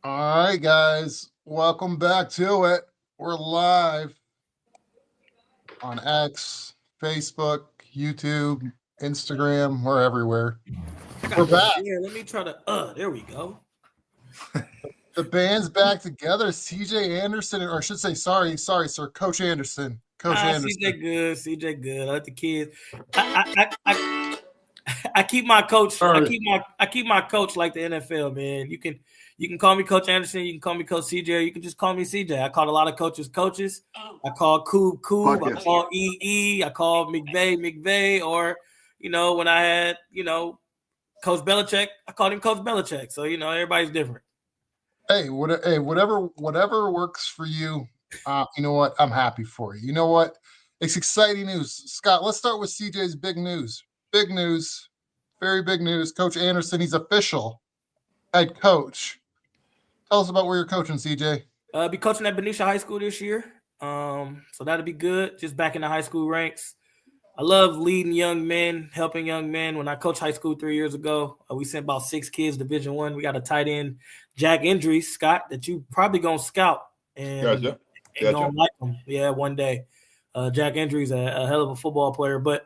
All right, guys, welcome back to it. We're live on X, Facebook, YouTube, Instagram. We're everywhere. We're back. Yeah, let me try to. There we go. The band's back together. CJ Anderson, or I should say, sorry, sir, Coach Anderson. Coach Anderson. CJ good. CJ good. I let the kids. I keep my coach. Sorry. I keep my coach like the NFL, man. You can call me Coach Anderson. You can call me Coach CJ. You can just call me CJ. I called a lot of coaches coaches. I called Coob. I called EE. I called McVay. Or when I had Coach Belichick, I called him Coach Belichick. So everybody's different. Hey, whatever works for you. You know what? I'm happy for you. You know what? It's exciting news. Scott, let's start with CJ's big news. Big news. Very big news. Coach Anderson, he's official head coach. Tell us about where you're coaching, CJ. Be coaching at Benicia High School this year. So that'll be good. Just back in the high school ranks. I love leading young men, helping young men. When I coached high school 3 years ago, we sent about 6 kids Division I. We got a tight end, Jack Indries, Scott, that you probably gonna scout and gonna like him. Yeah, one day. Jack Indries, a hell of a football player, but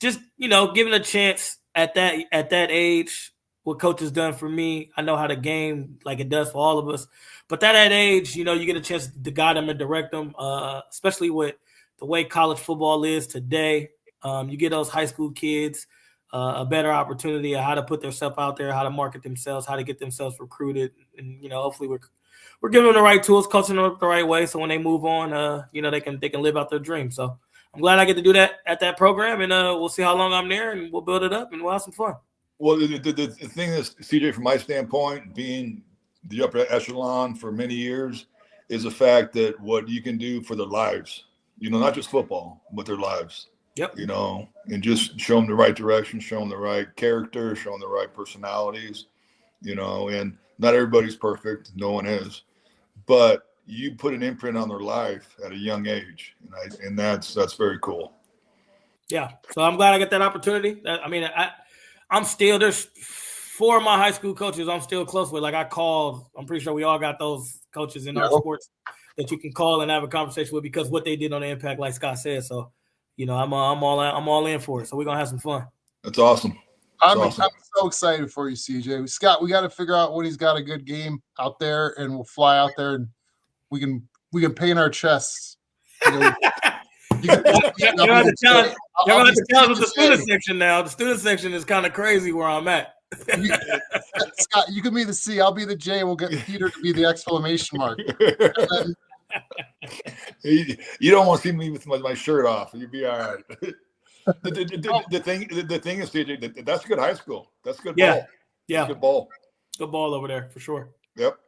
just giving a chance at that age. What coach has done for me, I know how the game like it does for all of us. But at that age, you get a chance to guide them and direct them, especially with the way college football is today. You get those high school kids a better opportunity of how to put themselves out there, how to market themselves, how to get themselves recruited, and hopefully we're giving them the right tools, coaching them the right way, so when they move on, they can live out their dream. So I'm glad I get to do that at that program, and we'll see how long I'm there, and we'll build it up, and we'll have some fun. Well, the thing is, CJ, from my standpoint, being the upper echelon for many years, is the fact that what you can do for their lives, not just football, but their lives. Yep. And just show them the right direction, show them the right character, show them the right personalities, and not everybody's perfect. No one is. But you put an imprint on their life at a young age, and that's very cool. Yeah. So I'm glad I get that opportunity. I'm still, there's 4 of my high school coaches I'm still close with. Like I'm pretty sure we all got those coaches in our sports that you can call and have a conversation with because what they did on the impact, like Scott said. So, I'm all in for it. So we're going to have some fun. That's awesome. I'm so excited for you, CJ. Scott, we got to figure out when he's got a good game out there, and we'll fly out there and we can paint our chests. You're going to tell us with the student section now. The student section is kind of crazy where I'm at. Scott, you can be the C. I'll be the J. We'll get Peter to be the exclamation mark. You don't want to see me with my shirt off. You'll be all right. The thing is, CJ, that's good high school. That's good ball. Yeah. That's good ball. Good ball over there for sure. Yep.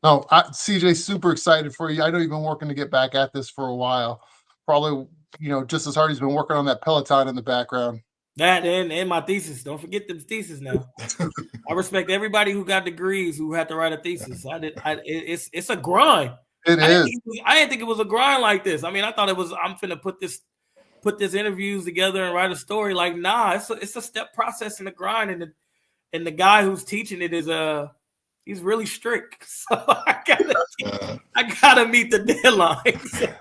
No, CJ, super excited for you. I know you've been working to get back at this for a while. Probably, just as hard as been working on that Peloton in the background. That and my thesis. Don't forget the thesis now. I respect everybody who got degrees who had to write a thesis. It's a grind. It is. I didn't think it was a grind like this. I thought it was. I'm finna put this interviews together and write a story. Like, nah, it's a step process in the grind, and the guy who's teaching it is he's really strict. So I gotta meet the deadlines.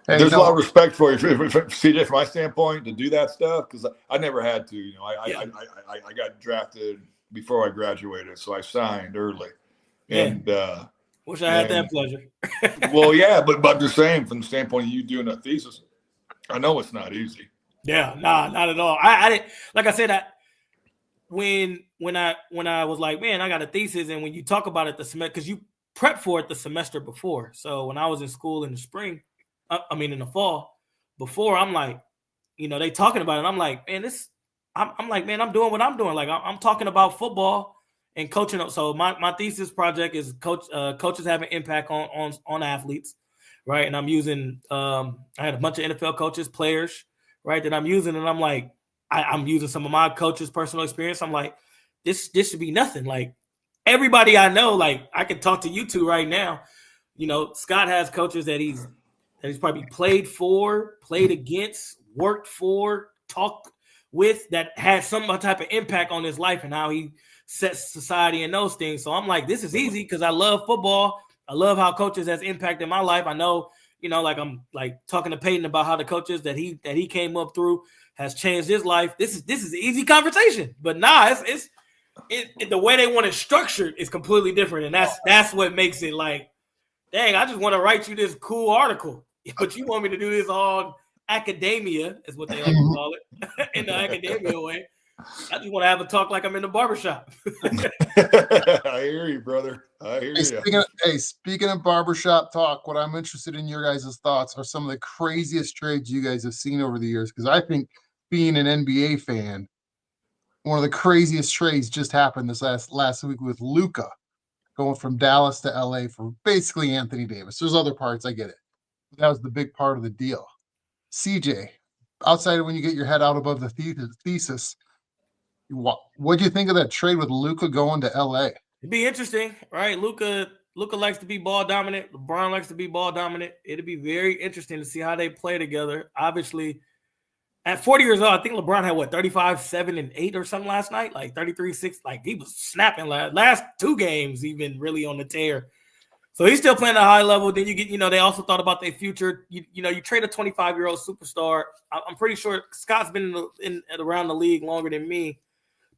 There's a lot of respect for you, CJ, from my standpoint, to do that stuff because I never had to. I got drafted before I graduated, so I signed early. And wish I had that pleasure. Well, yeah, but I'm just saying, from the standpoint of you doing a thesis, I know it's not easy. Yeah, nah, not at all. I didn't, like I said, when I was like, man, I got a thesis, and when you talk about it the semester, because you prep for it the semester before. So when I was in school in the spring, in the fall, before, I'm like, they talking about it. I'm like, man, I'm like, man, I'm doing what I'm doing. Like I'm talking about football and coaching. So my thesis project is coaches have an impact on athletes, right? And I'm using I had a bunch of NFL coaches, players, right, that I'm using, and I'm like, I'm using some of my coaches' personal experience. I'm like, this should be nothing. Like everybody I know, like I can talk to you two right now. Scott has coaches that he's probably played for, played against, worked for, talked with that had some type of impact on his life and how he sets society and those things. So I'm like, this is easy because I love football. I love how coaches has impacted my life. I know, like I'm like talking to Peyton about how the coaches that he came up through has changed his life. This is an easy conversation, but it's the way they want it structured is completely different, and that's what makes it like, dang, I just want to write you this cool article, but you want me to do this all academia, is what they like to call it, in the academia way. I just want to have a talk like I'm in the barbershop. I hear you, brother. I hear you. Speaking of barbershop talk, what I'm interested in your guys' thoughts are some of the craziest trades you guys have seen over the years. Because I think, being an NBA fan, one of the craziest trades just happened this last week with Luka going from Dallas to LA for basically Anthony Davis. There's other parts, I get it. But that was the big part of the deal. CJ, outside of when you get your head out above the thesis, what do you think of that trade with Luka going to LA? It'd be interesting, right? Luka likes to be ball dominant. LeBron likes to be ball dominant. It'd be very interesting to see how they play together. Obviously, at 40 years old, I think LeBron had 35, 7, and 8 or something last night, like 33, 6. Like he was snapping last 2 games, he's been really on the tear. So he's still playing at a high level. Then you get, they also thought about their future. You trade a 25-year-old superstar. I'm pretty sure Scott's been around the league longer than me.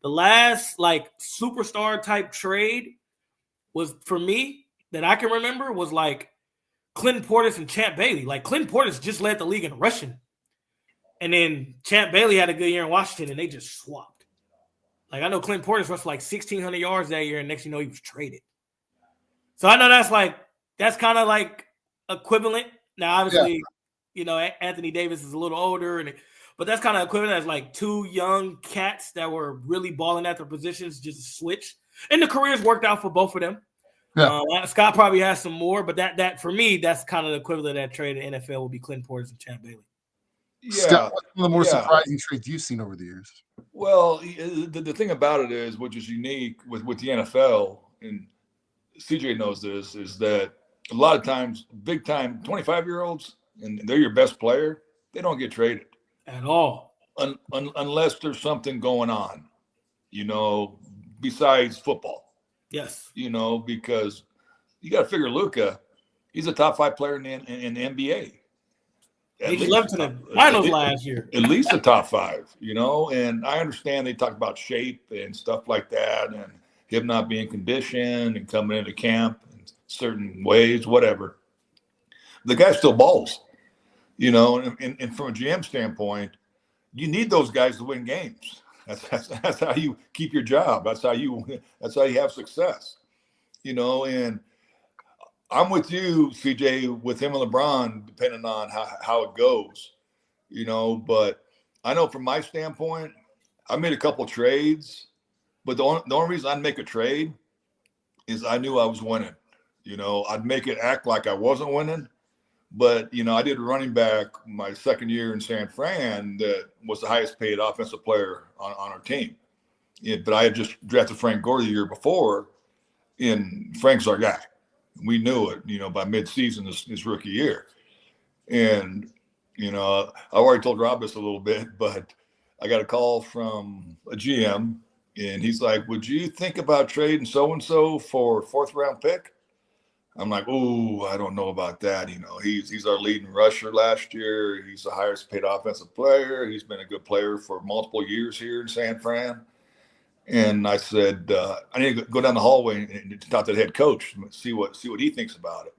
The last like superstar type trade was, for me, that I can remember, was like Clinton Portis and Champ Bailey. Like Clinton Portis just led the league in rushing. And then Champ Bailey had a good year in Washington, and they just swapped. Like, I know Clinton Portis rushed like 1,600 yards that year, and next he was traded. So I know that's kind of like equivalent. Now, obviously, Anthony Davis is a little older, but that's kind of equivalent as like 2 young cats that were really balling at their positions, just switch. And the careers worked out for both of them. Yeah. Scott probably has some more, but that for me, that's kind of the equivalent of that trade in the NFL would be Clinton Portis and Champ Bailey. Yeah, Scott, what's one of the more surprising trades you've seen over the years? Well, the thing about it is, which is unique with the NFL, and CJ knows this, is that a lot of times, big time 25-year-olds, and they're your best player, they don't get traded at all, unless there's something going on, besides football. Yes, because you got to figure Luka, he's a top 5 player in the NBA. He left to the finals last year. At least the top 5, and I understand they talk about shape and stuff like that, and him not being conditioned and coming into camp in certain ways, whatever. The guy still balls, and from a GM standpoint, you need those guys to win games. That's how you keep your job. That's how you have success, and I'm with you, CJ, with him and LeBron, depending on how it goes, but I know from my standpoint, I made a couple trades, but the only reason I'd make a trade is I knew I was winning. I'd make it act like I wasn't winning, but, I did a running back my second year in San Fran that was the highest paid offensive player on our team. But I had just drafted Frank Gore the year before, and Frank's our guy. We knew it, by mid-season his rookie year. And, I already told Rob this a little bit, but I got a call from a GM, and he's like, would you think about trading so-and-so for a 4th-round pick? I'm like, oh, I don't know about that. He's our leading rusher last year. He's the highest paid offensive player. He's been a good player for multiple years here in San Fran. And I said, I need to go down the hallway and talk to the head coach and see what he thinks about it.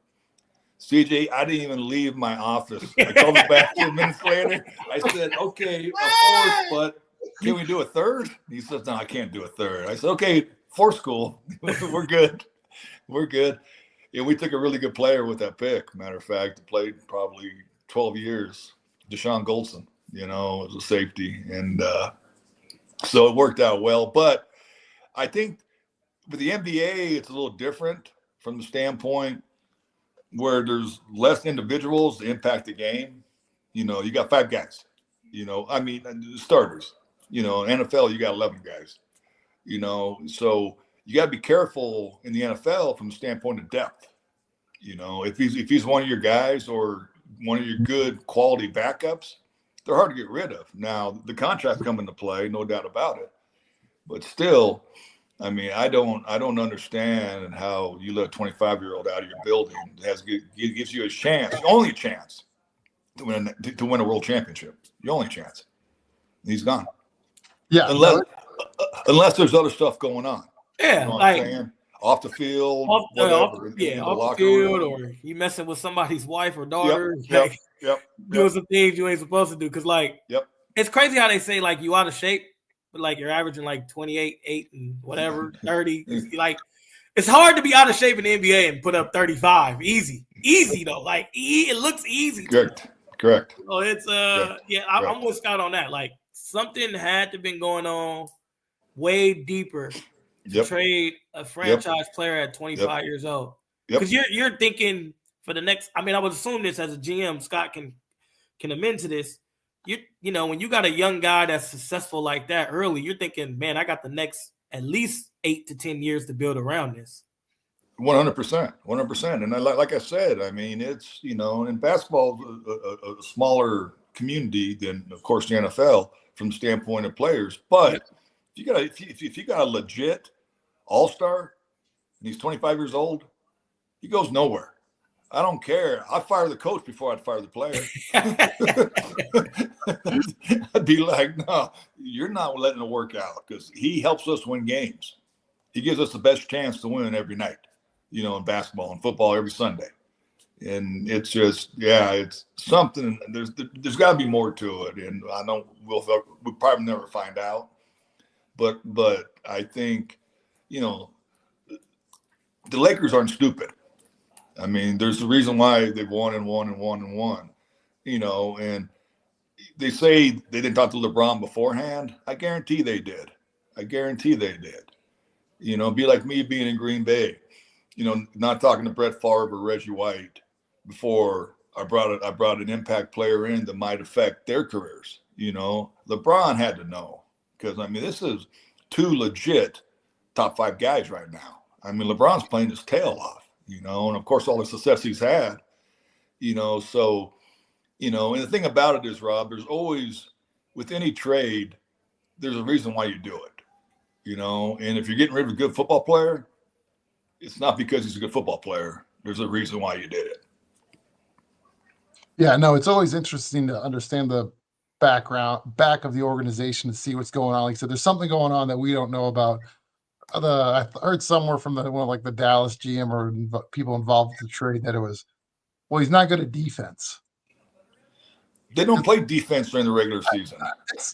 CJ, I didn't even leave my office. I called him back 2 minutes later. I said, okay, a 4th, but can we do a 3rd? He says, no, I can't do a 3rd. I said, okay, 4th school. We're good. We're good. And we took a really good player with that pick. Matter of fact, played probably 12 years. Deshaun Goldson, as a safety. And so it worked out well. But I think with the NBA, it's a little different from the standpoint where there's less individuals to impact the game. You got 5 guys, starters. NFL, you got 11 guys, so you got to be careful in the NFL from the standpoint of depth. If he's one of your guys or one of your good quality backups, they're hard to get rid of. Now the contracts come into play, no doubt about it. But still, I mean, I don't understand how you let a 25-year-old out of your building gives you a chance, only a chance to win a world championship. Your only chance. He's gone. Yeah. Unless there's other stuff going on. Yeah, you know what like I'm saying? Off the field, off whatever. the field, or you messing with somebody's wife or daughter, doing some things you ain't supposed to do. Because it's crazy how they say like you out of shape, but like you're averaging like 28, 8, and whatever, 30. Like it's hard to be out of shape in the NBA and put up 35. Easy though. Like it looks easy. Correct. So it's I'm with Scott on that. Like something had to been going on way deeper to trade a franchise player at 25 years old. Because you're thinking for the next. I mean, I would assume this as a GM. Scott can amend to this. You know, when you got a young guy that's successful like that early, you're thinking, man, I got the next at least 8 to 10 years to build around this. 100%. And like I said, I mean, it's, you know, in basketball, a smaller community than, of course, the NFL from the standpoint of players. But if you got a legit all-star and he's 25 years old, he goes nowhere. I don't care. I'd fire the coach before I'd fire the player. I'd be like, no, you're not letting it work out, because he helps us win games. He gives us the best chance to win every night, you know, in basketball and football every Sunday. And it's just, it's something. There's got to be more to it. And I know we'll probably never find out. But I think, you know, the Lakers aren't stupid. I mean, there's a reason why they've won, you know, and they say they didn't talk to LeBron beforehand. I guarantee they did. You know, be like me being in Green Bay, you know, not talking to Brett Favre or Reggie White before I brought an impact player in that might affect their careers. You know, LeBron had to know, because, I mean, this is 2 legit top 5 guys right now. I mean, LeBron's playing his tail off. You know, and of course, all the success he's had, you know, so, you know, and the thing about it is, Rob, there's always, with any trade, there's a reason why you do it, you know, and if you're getting rid of a good football player, it's not because he's a good football player. There's a reason why you did it. Yeah, no, it's always interesting to understand the back of the organization to see what's going on. Like I said, there's something going on that we don't know about. I heard somewhere from the Dallas GM or people involved with the trade that it was, well, he's not good at defense. They don't play defense during the regular season.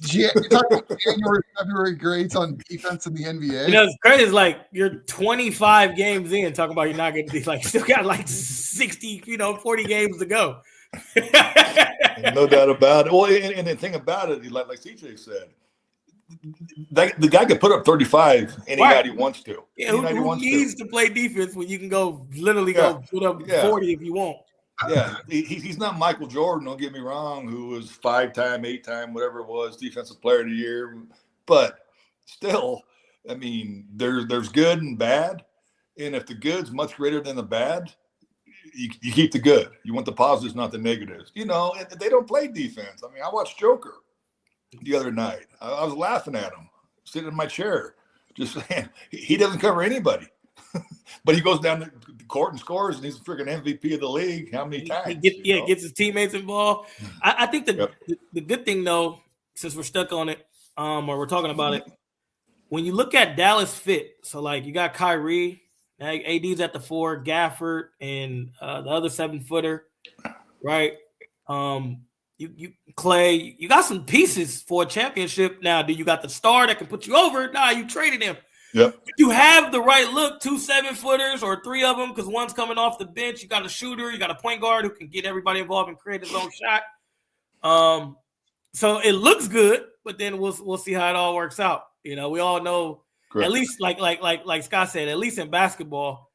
You're talking about January, February grades on defense in the NBA. You know, it's crazy. It's like you're 25 games in talking about you're not going to be like, still got like 60, 40 games to go. No doubt about it. Well, and the thing about it, like CJ said, the guy could put up 35 any night he wants to. Yeah, who needs to play defense when you can go put up 40 if you want? Yeah, he's not Michael Jordan, don't get me wrong, who was 5-time, 8-time, whatever it was, defensive player of the year. But still, I mean, there's good and bad. And if the good's much greater than the bad, you keep the good. You want the positives, not the negatives. You know, and they don't play defense. I mean, I watched Joker the other night. I was laughing at him, sitting in my chair, just saying he doesn't cover anybody. But he goes down the court and scores, and he's a freaking MVP of the league. How many times? He gets his teammates involved. I think the good thing, though, since we're stuck on it, or we're talking about it, when you look at Dallas fit, so like you got Kyrie, AD's at the 4, Gafford, and the other 7-footer, right? You Clay, you got some pieces for a championship. Now, do you got the star that can put you over? Nah, you traded him. Yep. You have the right look, 2 7-footers or 3 of them, because one's coming off the bench. You got a shooter, you got a point guard who can get everybody involved and create his own shot. So it looks good, but then we'll see how it all works out. You know, we all know, correct, at least like Scott said, at least in basketball,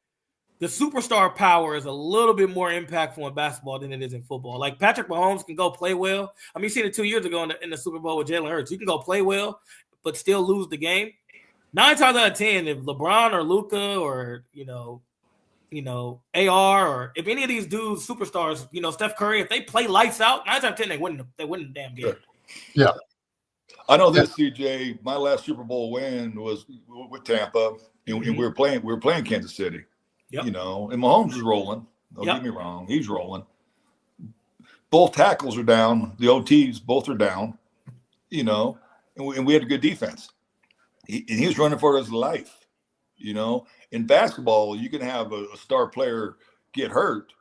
the superstar power is a little bit more impactful in basketball than it is in football. Like Patrick Mahomes can go play well. I mean, you seen it 2 years ago in the Super Bowl with Jalen Hurts. You can go play well, but still lose the game. 9 times out of 10, if LeBron or Luka or AR or if any of these dudes, superstars, Steph Curry, if they play lights out, 9 times out of 10 they win the damn game. Yeah. I know this, CJ. My last Super Bowl win was with Tampa, and we were playing Kansas City. Yep. You know, and Mahomes is rolling. Don't Yep. get me wrong, he's rolling. Both tackles are down. The OTs both are down. You know, and we had a good defense. He was running for his life. You know, in basketball, you can have a star player get hurt,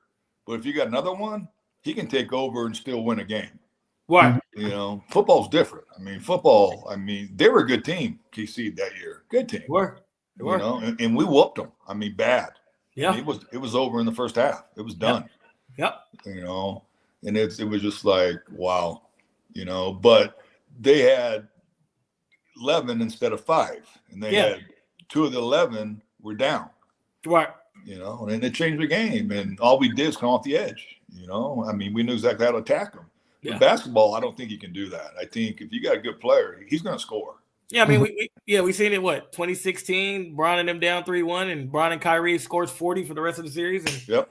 but if you got another one, he can take over and still win a game. Right. You know, football's different. I mean, they were a good team, KC, that year. Good team. They were. You know, and we whooped them. I mean, bad. Yeah. I mean, it was over in the first half. It was done. Yep. You know, and it was just like, wow, you know, but they had 11 instead of 5, and they had 2 of the 11 were down. Right. You know, and it changed the game, and all we did is come off the edge. You know, I mean, we knew exactly how to attack them. Yeah. With basketball, I don't think you can do that. I think if you got a good player, he's going to score. Yeah, I mean, we seen it. What 2016, Bron and them down 3-1, and Bron and Kyrie scores 40 for the rest of the series. And yep.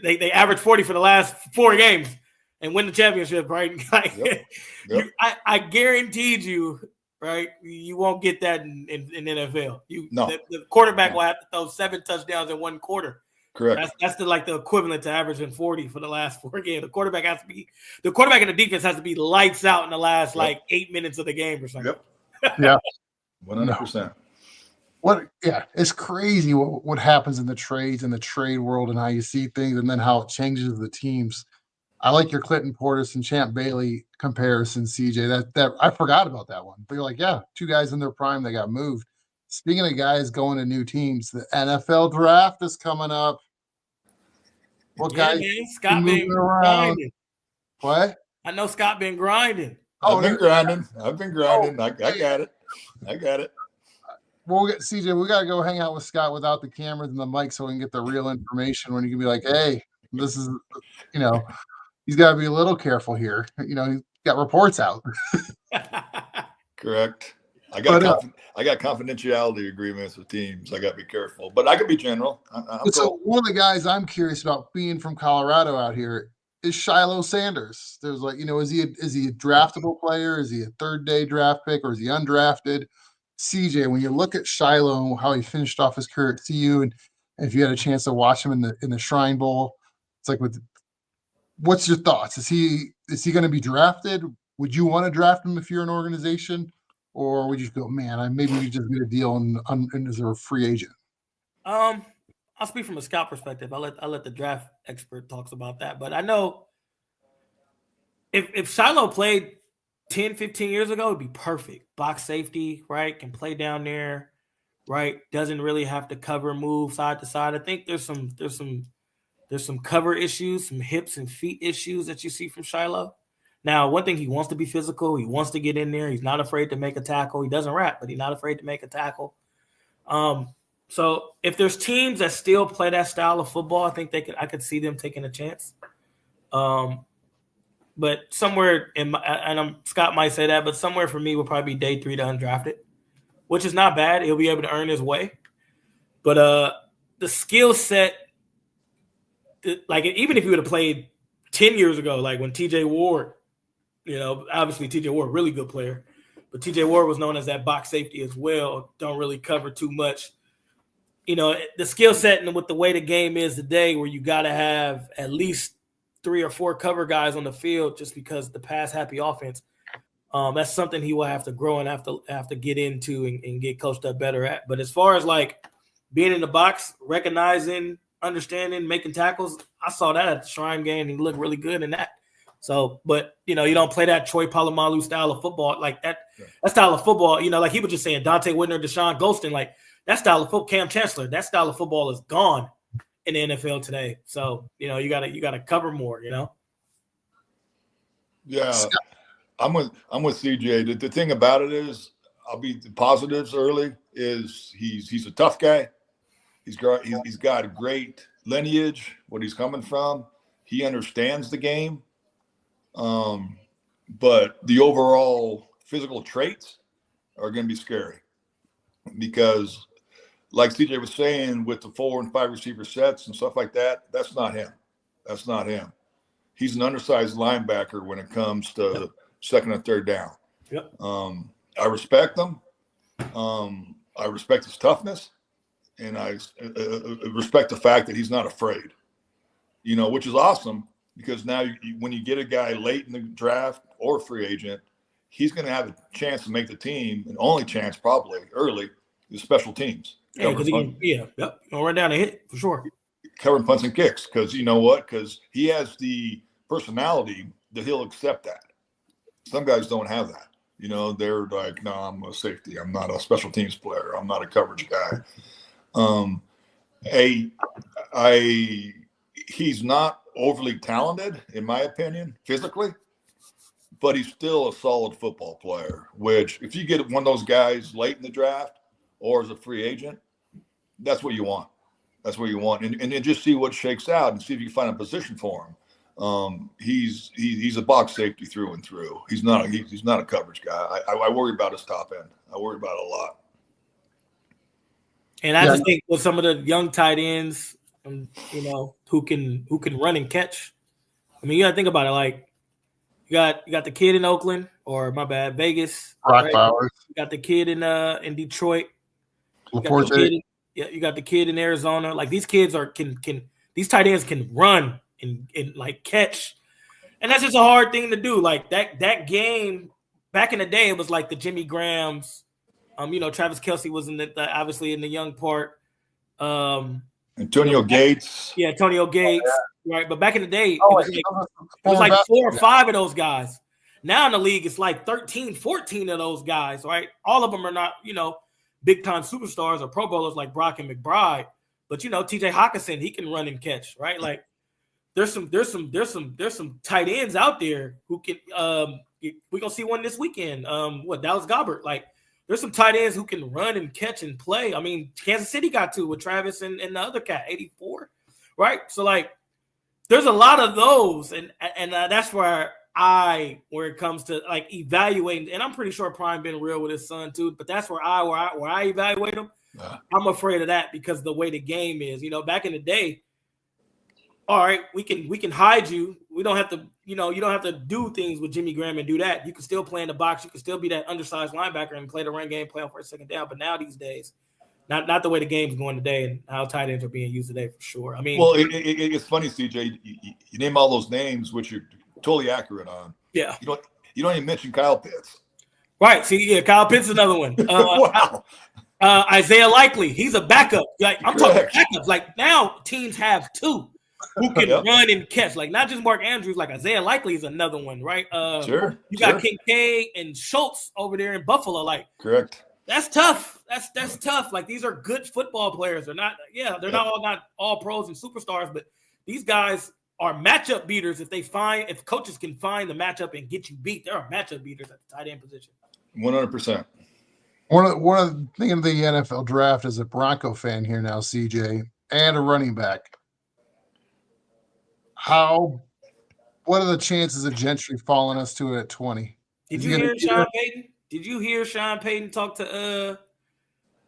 they averaged 40 for the last 4 games and win the championship, right? Like, yep. I guaranteed you, right? You won't get that in NFL. The quarterback will have to throw 7 touchdowns in 1 quarter. Correct. That's the equivalent to averaging 40 for the last 4 games. The quarterback and the defense has to be lights out in the last 8 minutes of the game or something. Yep. Yeah. 100%. It's crazy what happens in the trades and the trade world and how you see things and then how it changes the teams. I like your Clinton Portis and Champ Bailey comparison, CJ. That I forgot about that one. But you're like, 2 guys in their prime that got moved. Speaking of guys going to new teams, the NFL draft is coming up. What guys? Man, Scott been grinding. What? I know Scott been grinding. I've been grinding. I got it. We'll get CJ. We got to go hang out with Scott without the cameras and the mic so we can get the real information. When you can be like, "Hey, this is," he's got to be a little careful here. He's got reports out. Correct. I got confidentiality agreements with teams. I got to be careful, but I can be general. So one of the guys I'm curious about being from Colorado out here is Shiloh Sanders. There's is he a draftable player? Is he a 3rd-day draft pick, or is he undrafted? CJ, when you look at Shiloh and how he finished off his career at CU, and if you had a chance to watch him in the Shrine Bowl, it's like, what's your thoughts? Is he going to be drafted? Would you want to draft him if you're an organization, or would you go, man, maybe we just get a deal and as a free agent? I'll speak from a scout perspective. I'll let the draft expert talks about that. But I know if Shiloh played 10, 15 years ago, it'd be perfect. Box safety, right? Can play down there, right? Doesn't really have to cover, move side to side. I think there's some cover issues, some hips and feet issues that you see from Shiloh. Now, one thing, he wants to be physical. He wants to get in there. He's not afraid to make a tackle. He doesn't rap, but he's not afraid to make a tackle. So if there's teams that still play that style of football, I think I could see them taking a chance. But somewhere Scott might say that, but somewhere for me will probably be day 3 to undrafted, which is not bad. He'll be able to earn his way. But the skill set, like even if he would have played 10 years ago, like when TJ Ward, obviously TJ Ward, really good player, but TJ Ward was known as that box safety as well. Don't really cover too much. The skill set and with the way the game is today, where you got to have at least 3 or 4 cover guys on the field just because the pass happy offense. That's something he will have to grow and have to get into and get coached up better at. But as far as like being in the box, recognizing, understanding, making tackles, I saw that at the Shrine game. He looked really good in that. So, but you don't play that Troy Polamalu style of football like that. Yeah. That style of football, like he was just saying, Dante Whitner, Deshaun Golston, like that style of football, Cam Chancellor, that style of football is gone in the NFL today. So, you gotta cover more, Yeah. I'm with CJ. The thing about it is, I'll be the positives early is he's a tough guy. He's got a great lineage, what he's coming from. He understands the game. But the overall physical traits are going to be scary because, like CJ was saying, with the 4 and 5 receiver sets and stuff like that, that's not him. He's an undersized linebacker when it comes to second and third down. Yep. I respect him. I respect his toughness, and I respect the fact that he's not afraid, which is awesome because now when you get a guy late in the draft or a free agent, he's going to have a chance to make the team, and only chance probably early is special teams. Yeah, because gonna run down a hit for sure. Covering punts and kicks, because you know what? Because he has the personality that he'll accept that. Some guys don't have that. They're like, no, I'm a safety. I'm not a special teams player. I'm not a coverage guy. He's not overly talented, in my opinion, physically, but he's still a solid football player, which if you get one of those guys late in the draft or as a free agent, that's what you want. That's what you want. And then just see what shakes out and see if you can find a position for him. He's a box safety through and through. He's not a coverage guy. I worry about his top end. I worry about it a lot. And I just think with some of the young tight ends, who can run and catch. I mean, you gotta think about it. Like you got the kid in Oakland, or my bad, Vegas. Rock Bowers. You got the kid in Detroit. You got the kid in Arizona. Like these kids these tight ends can run and like catch. And that's just a hard thing to do. Like that game back in the day, it was like the Jimmy Grahams. Travis Kelce was obviously in the young part. Antonio Gates. Yeah, Antonio Gates. Right. But back in the day, it was like 4 or 5 of those guys. Now in the league, it's like 13, 14 of those guys, right? All of them are not, big time superstars or pro bowlers like Brock and McBride. But TJ Hawkinson, he can run and catch, right? Like there's some tight ends out there who can we're gonna see one this weekend. Dallas Goedert. Like there's some tight ends who can run and catch and play. I mean, Kansas City got to with Travis and the other cat, 84, right? So like there's a lot of those, and that's where it comes to like evaluating, and I'm pretty sure Prime been real with his son too, but that's where I evaluate him. I'm afraid of that because of the way the game is. Back in the day, all right, we can hide you. We don't have to, you don't have to do things with Jimmy Graham and do that. You can still play in the box. You can still be that undersized linebacker and play the run game, play on for a second down. But now these days, not the way the game's going today and how tight ends are being used today for sure. I mean, well, it's funny, CJ. You name all those names, which you're totally accurate on. Yeah. You don't even mention Kyle Pitts. Right. See, yeah, Kyle Pitts is another one. Wow. Isaiah Likely, he's a backup. Like I'm talking backups. Like now teams have 2 who can run and catch. Like not just Mark Andrews, like Isaiah Likely is another one, right? You got Kincaid and Schultz over there in Buffalo. Like correct. That's tough. That's tough. Like these are good football players. They're not not all pros and superstars, but these guys are matchup beaters. If coaches can find the matchup and get you beat, there are matchup beaters at the tight end position. 100%. One of the thing of the NFL draft is a Bronco fan here now, CJ, and a running back. What are the chances of Gentry following us to it at 20? Did you hear Sean Payton? Did you hear Sean Payton talk to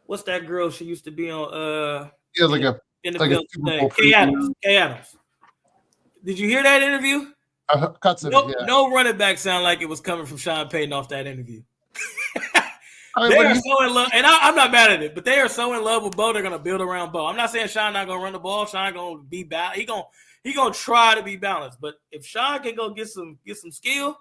what's that girl she used to be on Kay Adams. Did you hear that interview? No running back sound like it was coming from Sean Payton off that interview. They are so in love, and I'm not mad at it, but they are so in love with Bo, they're gonna build around Bo. I'm not saying Sean not gonna run the ball. Sean gonna be balanced. He gonna try to be balanced. But if Sean can go get some skill,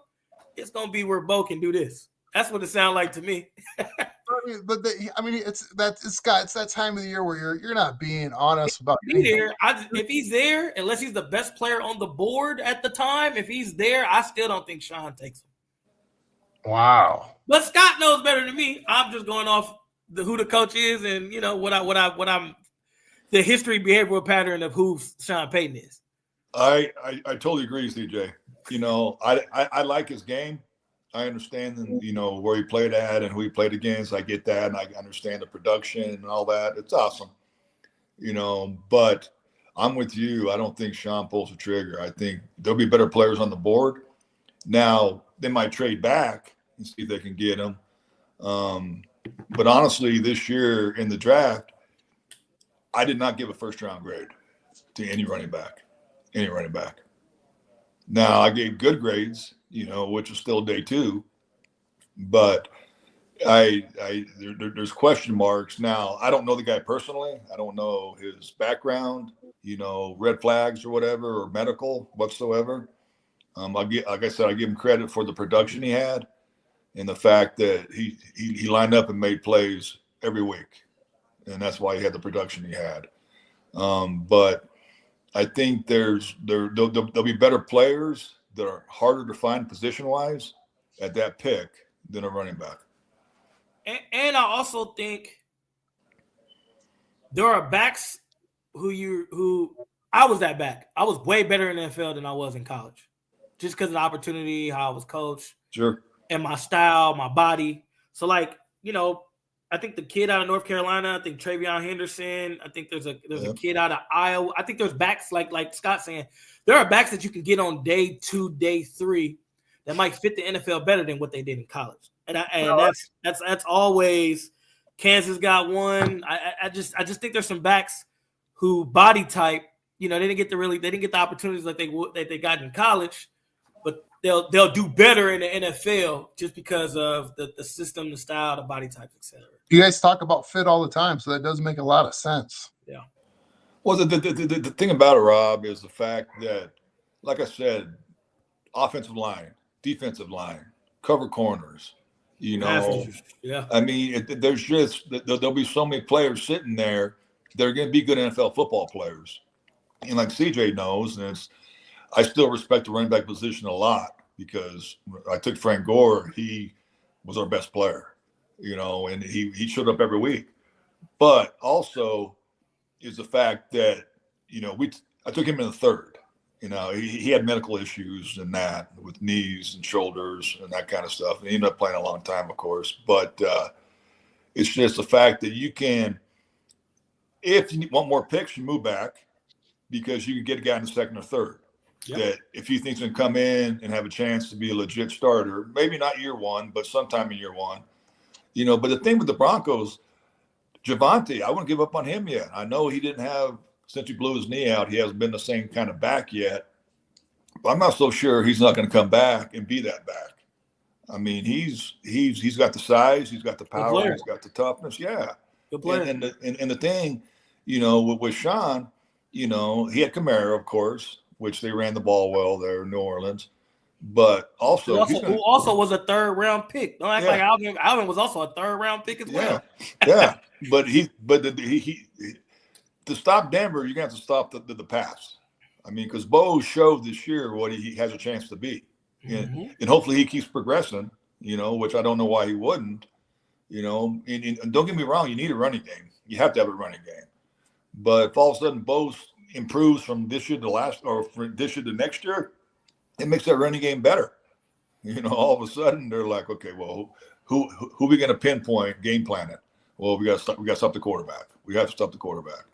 it's gonna be where Bo can do this. That's what it sounds like to me. It's that time of the year where you're not being honest about if he's there, unless he's the best player on the board at the time, if he's there, I still don't think Sean takes him. Wow. But Scott knows better than me. I'm just going off who the coach is and what I'm the history behavioral pattern of who Sean Payton is. I totally agree, CJ. I like his game. I understand, where he played at and who he played against. I get that, and I understand the production and all that. It's awesome, But I'm with you. I don't think Sean pulls the trigger. I think there'll be better players on the board. Now they might trade back and see if they can get him. But honestly, this year in the draft, I did not give a first-round grade to any running back. Now I gave good grades, which was still day 2, but there's question marks. Now I don't know the guy personally. I don't know his background, red flags or whatever, or medical whatsoever. Like I said, I give him credit for the production he had and the fact that he lined up and made plays every week, and that's why he had the production he had. But I think there'll be better players that are harder to find position wise at that pick than a running back. And I also think there are backs who I was that back. I was way better in the NFL than I was in college, just because of the opportunity, how I was coached, Sure, and my style, my body. So like, I think the kid out of North Carolina, I think Travion Henderson, I think there's a kid out of Iowa. I think there's backs like Scott saying, there are backs that you can get on day 2, day 3 that might fit the NFL better than what they did in college. And that's always Kansas got one. I just think there's some backs who body type, they didn't get the opportunities that they got in college, but they'll do better in the NFL just because of the system, the style, the body types, etc. You guys talk about fit all the time, so that does make a lot of sense. Yeah. Well, the thing about it, Rob, is the fact that, like I said, offensive line, defensive line, cover corners, Yeah. I mean, there'll be so many players sitting there that are going to be good NFL football players. And like CJ knows, and I still respect the running back position a lot because I took Frank Gore. He was our best player, and he showed up every week. But also is the fact that, I took him in the 3rd. He had medical issues and that with knees and shoulders and that kind of stuff. And he ended up playing a long time, of course. But it's just the fact that you can, if you want more picks, you move back because you can get a guy in the 2nd or 3rd. Yep. That if you think he's going to come in and have a chance to be a legit starter, maybe not year 1, but sometime in year 1. But the thing with the Broncos, Javonte, I wouldn't give up on him yet. I know he didn't have, since he blew his knee out, he hasn't been the same kind of back yet. But I'm not so sure he's not going to come back and be that back. I mean, he's got the size, he's got the power, he's got the toughness. Yeah. Good player. And the thing, with Sean, he had Kamara, of course, which they ran the ball well there in New Orleans. But also, who also was a 3rd-round pick. Don't act like Alvin. Alvin was also a 3rd-round pick as well. Yeah. But he to stop Denver, you're gonna have to stop the pass. I mean, because Bo showed this year what he has a chance to be, and hopefully he keeps progressing. Which I don't know why he wouldn't. And don't get me wrong, you need a running game. You have to have a running game. But if all of a sudden Bo improves from this year to last, or from this year to next year, it makes that running game better. All of a sudden they're like, okay, well, who are we going to pinpoint game plan it? Well, we got to stop the quarterback. We have to stop the quarterback.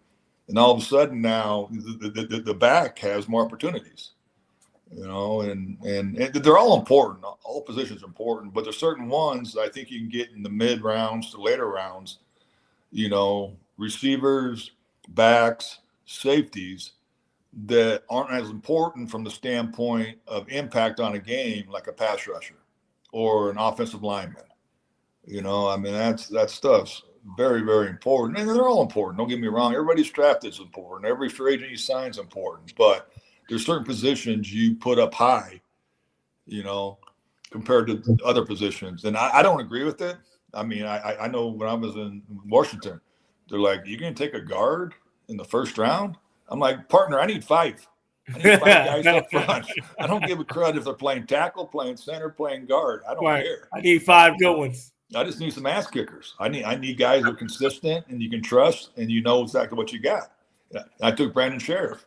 And all of a sudden now the back has more opportunities. And they're all important. All positions are important, but there's certain ones I think you can get in the mid rounds to later rounds. Receivers, backs, safeties that aren't as important from the standpoint of impact on a game, like a pass rusher or an offensive lineman. I mean, that stuff's very, very important. And they're all important. Don't get me wrong. Everybody's drafted is important. Every free agent you sign is important. But there's certain positions you put up high, compared to other positions. And I don't agree with it. I mean, I know when I was in Washington, they're like, you're going to take a guard in the 1st round? I'm like, partner, I need 5. I need 5 guys up front. I don't give a crud if they're playing tackle, playing center, playing guard. I don't care. I need 5 good ones. I just need some ass kickers. I need guys who are consistent and you can trust and you know exactly what you got. I took Brandon Sheriff,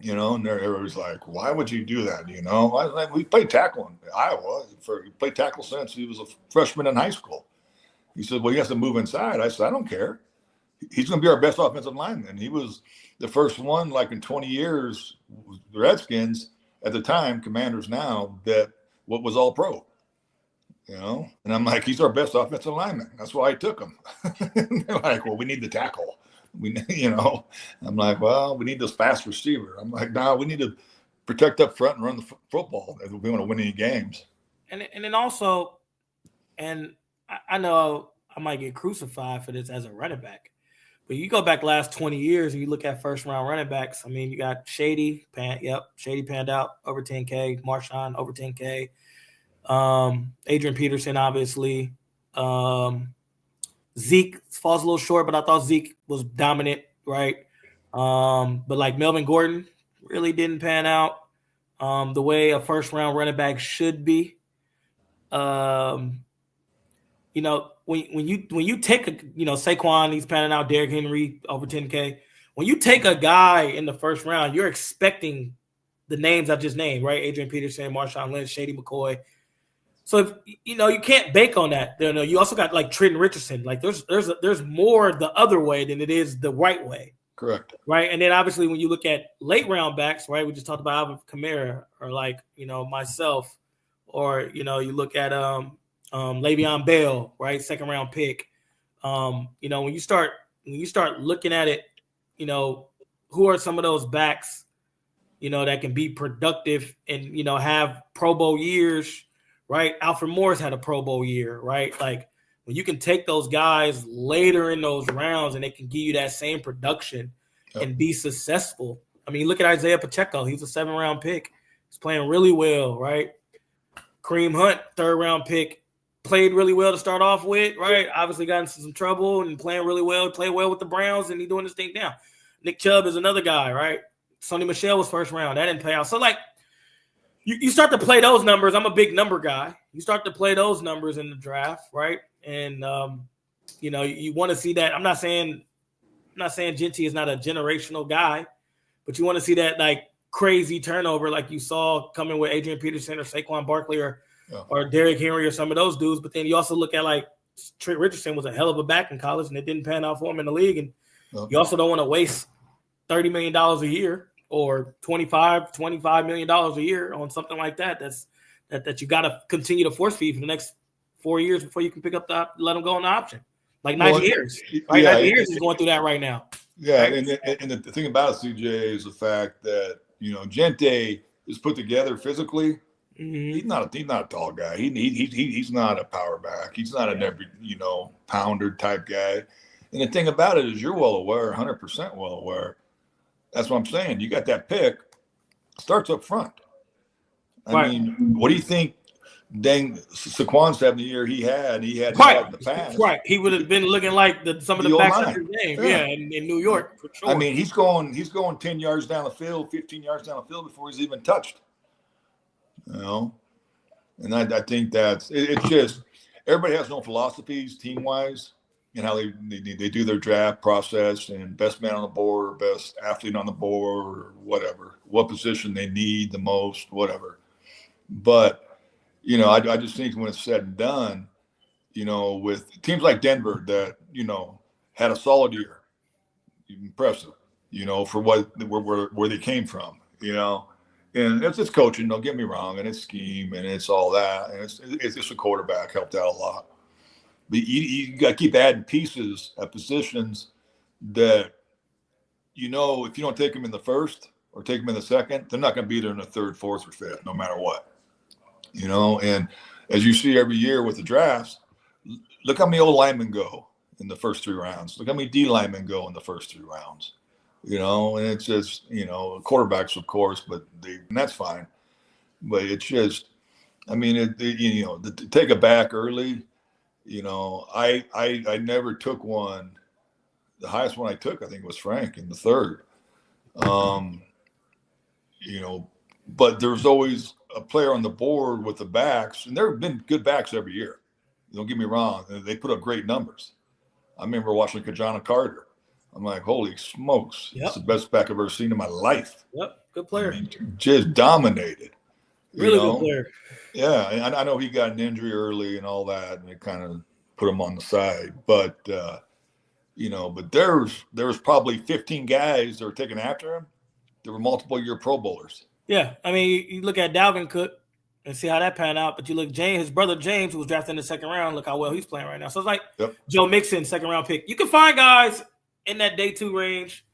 and everybody's like, why would you do that? I was like, we played tackle in Iowa. He played tackle since he was a freshman in high school. He said, well, he has to move inside. I said, I don't care. He's going to be our best offensive lineman. He was the first one, like in 20 years, the Redskins at the time, Commanders now, that what was all pro. And I'm like, he's our best offensive lineman. That's why I took him. They're like, well, we need the tackle. I'm like, well, we need this fast receiver. I'm like, no, we need to protect up front and run the football if we want to win any games. And then also, and I know I might get crucified for this as a running back, but you go back last 20 years and you look at first round running backs. I mean, you got Shady panned out over 10K, Marshawn over 10K, Adrian Peterson obviously, Zeke falls a little short, but I thought Zeke was dominant, right? But like Melvin Gordon really didn't pan out the way a first round running back should be. You know, when you take a, you know, Saquon, he's panning out, Derrick Henry over 10K. When you take a guy in the first round, you're expecting the names I just named, right? Adrian Peterson, Marshawn Lynch, Shady McCoy. So if you know, you can't bank on that. You know, you also got like Trenton Richardson. Like there's more the other way than it is the right way. Correct. Right. And then obviously when you look at late round backs, right? We just talked about Alvin Kamara, or like, you know, myself, or, you know, you look at Le'Veon Bell, right? Second round pick. You know, when you start looking at it, you know, who are some of those backs, you know, that can be productive and, you know, have Pro Bowl years, right? Alfred Morris had a Pro Bowl year, right? Like when you can take those guys later in those rounds and they can give you that same production and be successful. I mean, look at Isaiah Pacheco. He's a 7th-round pick. He's playing really well, right? Kareem Hunt, 3rd-round pick, played really well to start off with, right? Obviously got into some trouble and playing really well, played well with the Browns, and he's doing this thing now. Nick Chubb is another guy, right? Sonny Michel was 1st round. That didn't pay out. So, like, you start to play those numbers. I'm a big number guy. You start to play those numbers in the draft, right? And, you know, you want to see that. I'm not saying Genty is not a generational guy, but you want to see that, like, crazy turnover like you saw coming with Adrian Peterson or Saquon Barkley or Derrick Henry or some of those dudes. But then you also look at, like, Trent Richardson was a hell of a back in college, and it didn't pan out for him in the league. And you also don't want to waste $30 million a year or $25 million a year on something like that. That you got to continue to force feed for the next 4 years before you can pick up let them go on the option. Like Najee Harris, right? Yeah, Najee Harris is going through that right now. Yeah, right? And the thing about it, CJ, is the fact that, you know, Gente is put together physically. Mm-hmm. He's not a tall guy. He's not a power back. He's not an every, you know, pounder type guy. And the thing about it is, you're well aware, 100% well aware. That's what I'm saying. You got that pick, starts up front. I mean, what do you think? Saquon's having the year he had in the past. Right. He would have been looking like some of the backs of his game. Yeah, in New York, for sure. I mean, he's going 10 yards down the field, 15 yards down the field before he's even touched. You know? And I think it's just everybody has no philosophies team-wise and how they do their draft process and best man on the board or best athlete on the board or whatever, what position they need the most, whatever. But you know, I just think when it's said and done, you know, with teams like Denver that, you know, had a solid year, impressive, you know, for where they came from, you know, and it's coaching. Don't get me wrong, and it's scheme and it's all that, and it's just a quarterback helped out a lot. But you got to keep adding pieces at positions that, you know, if you don't take them in the first or take them in the second, they're not going to be there in the 3rd, 4th, or 5th, no matter what. You know, and as you see every year with the drafts, look how many old linemen go in the first 3 rounds. Look how many D linemen go in the first 3 rounds. You know, and it's just, you know, quarterbacks, of course, and that's fine. But it's just, I mean, you know, to take a back early, you know, I never took one. The highest one I took, I think, was Frank in the 3rd. You know, but there's always a player on the board with the backs, and there have been good backs every year. Don't get me wrong. They put up great numbers. I remember watching Kajana Carter. I'm like, holy smokes. It's the best back I've ever seen in my life. Yep, good player. I mean, just dominated. Really good player. Yeah, and I know he got an injury early and all that, and it kind of put him on the side. But, you know, but there was probably 15 guys that were taken after him. There were multiple-year Pro Bowlers. Yeah, I mean, you look at Dalvin Cook and see how that panned out, but you look his brother James, who was drafted in the 2nd round, look how well he's playing right now. So it's like Joe Mixon, 2nd round pick. You can find guys in that day 2 range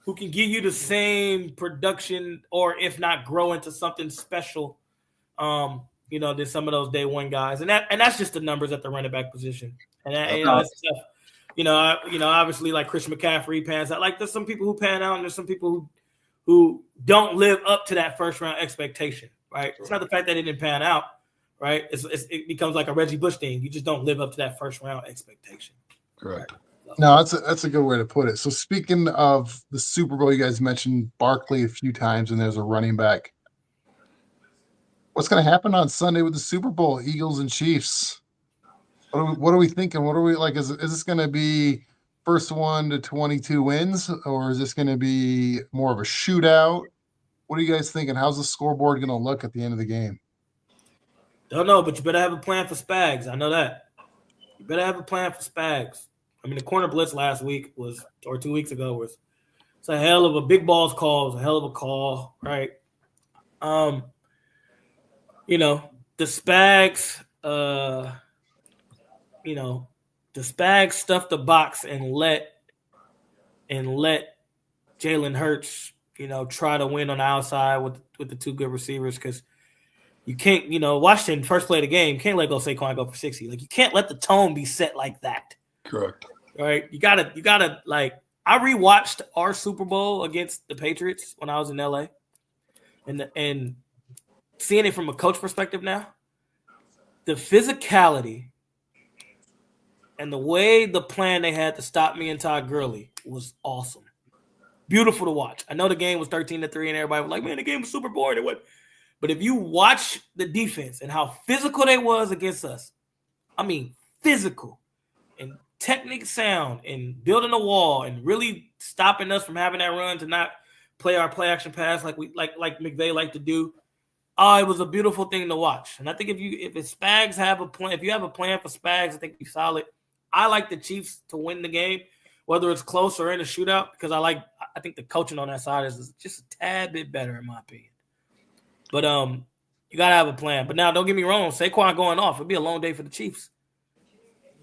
who can give you the same production, or if not grow into something special, than some of those day one guys. And that's just the numbers at the running back position. And that's tough. Obviously, like Christian McCaffrey pans out. Like, there's some people who pan out, and there's some people who don't live up to that first round expectation, right? It's not the fact that it didn't pan out, right? It becomes like a Reggie Bush thing. You just don't live up to that first round expectation. Correct. Right? No, that's a good way to put it. So speaking of the Super Bowl, you guys mentioned Barkley a few times, and there's a running back. What's going to happen on Sunday with the Super Bowl, Eagles and Chiefs? What are we thinking? What are we like? Is this going to be first one to 22 wins, or is this going to be more of a shootout? What are you guys thinking? How's the scoreboard going to look at the end of the game? Don't know, but you better have a plan for Spags. I know that. You better have a plan for Spags. I mean, the corner blitz last week or 2 weeks ago it's a hell of a big balls call. It was a hell of a call, right? The Spags, the Spags stuff the box and let Jalen Hurts, try to win on the outside with the two good receivers, because you can't, Washington, first play of the game, can't let Saquon go for 60. Like, you can't let the tone be set like that. Correct. All right. You gotta like, I rewatched our Super Bowl against the Patriots when I was in LA, and seeing it from a coach perspective now, the physicality and the way the plan they had to stop me and Todd Gurley was awesome. Beautiful to watch. I know the game was 13-3 and everybody was like, man, the game was super boring. But if you watch the defense and how physical they was against us, I mean, physical and technique sound and building a wall and really stopping us from having that run to not play our play action pass like McVay liked to do. It was a beautiful thing to watch. And I think if Spags have a plan, if you have a plan for Spags, I think he's solid. I like the Chiefs to win the game, whether it's close or in a shootout, because I think the coaching on that side is just a tad bit better, in my opinion. But you gotta have a plan. But now, don't get me wrong, Saquon going off, it'd be a long day for the Chiefs.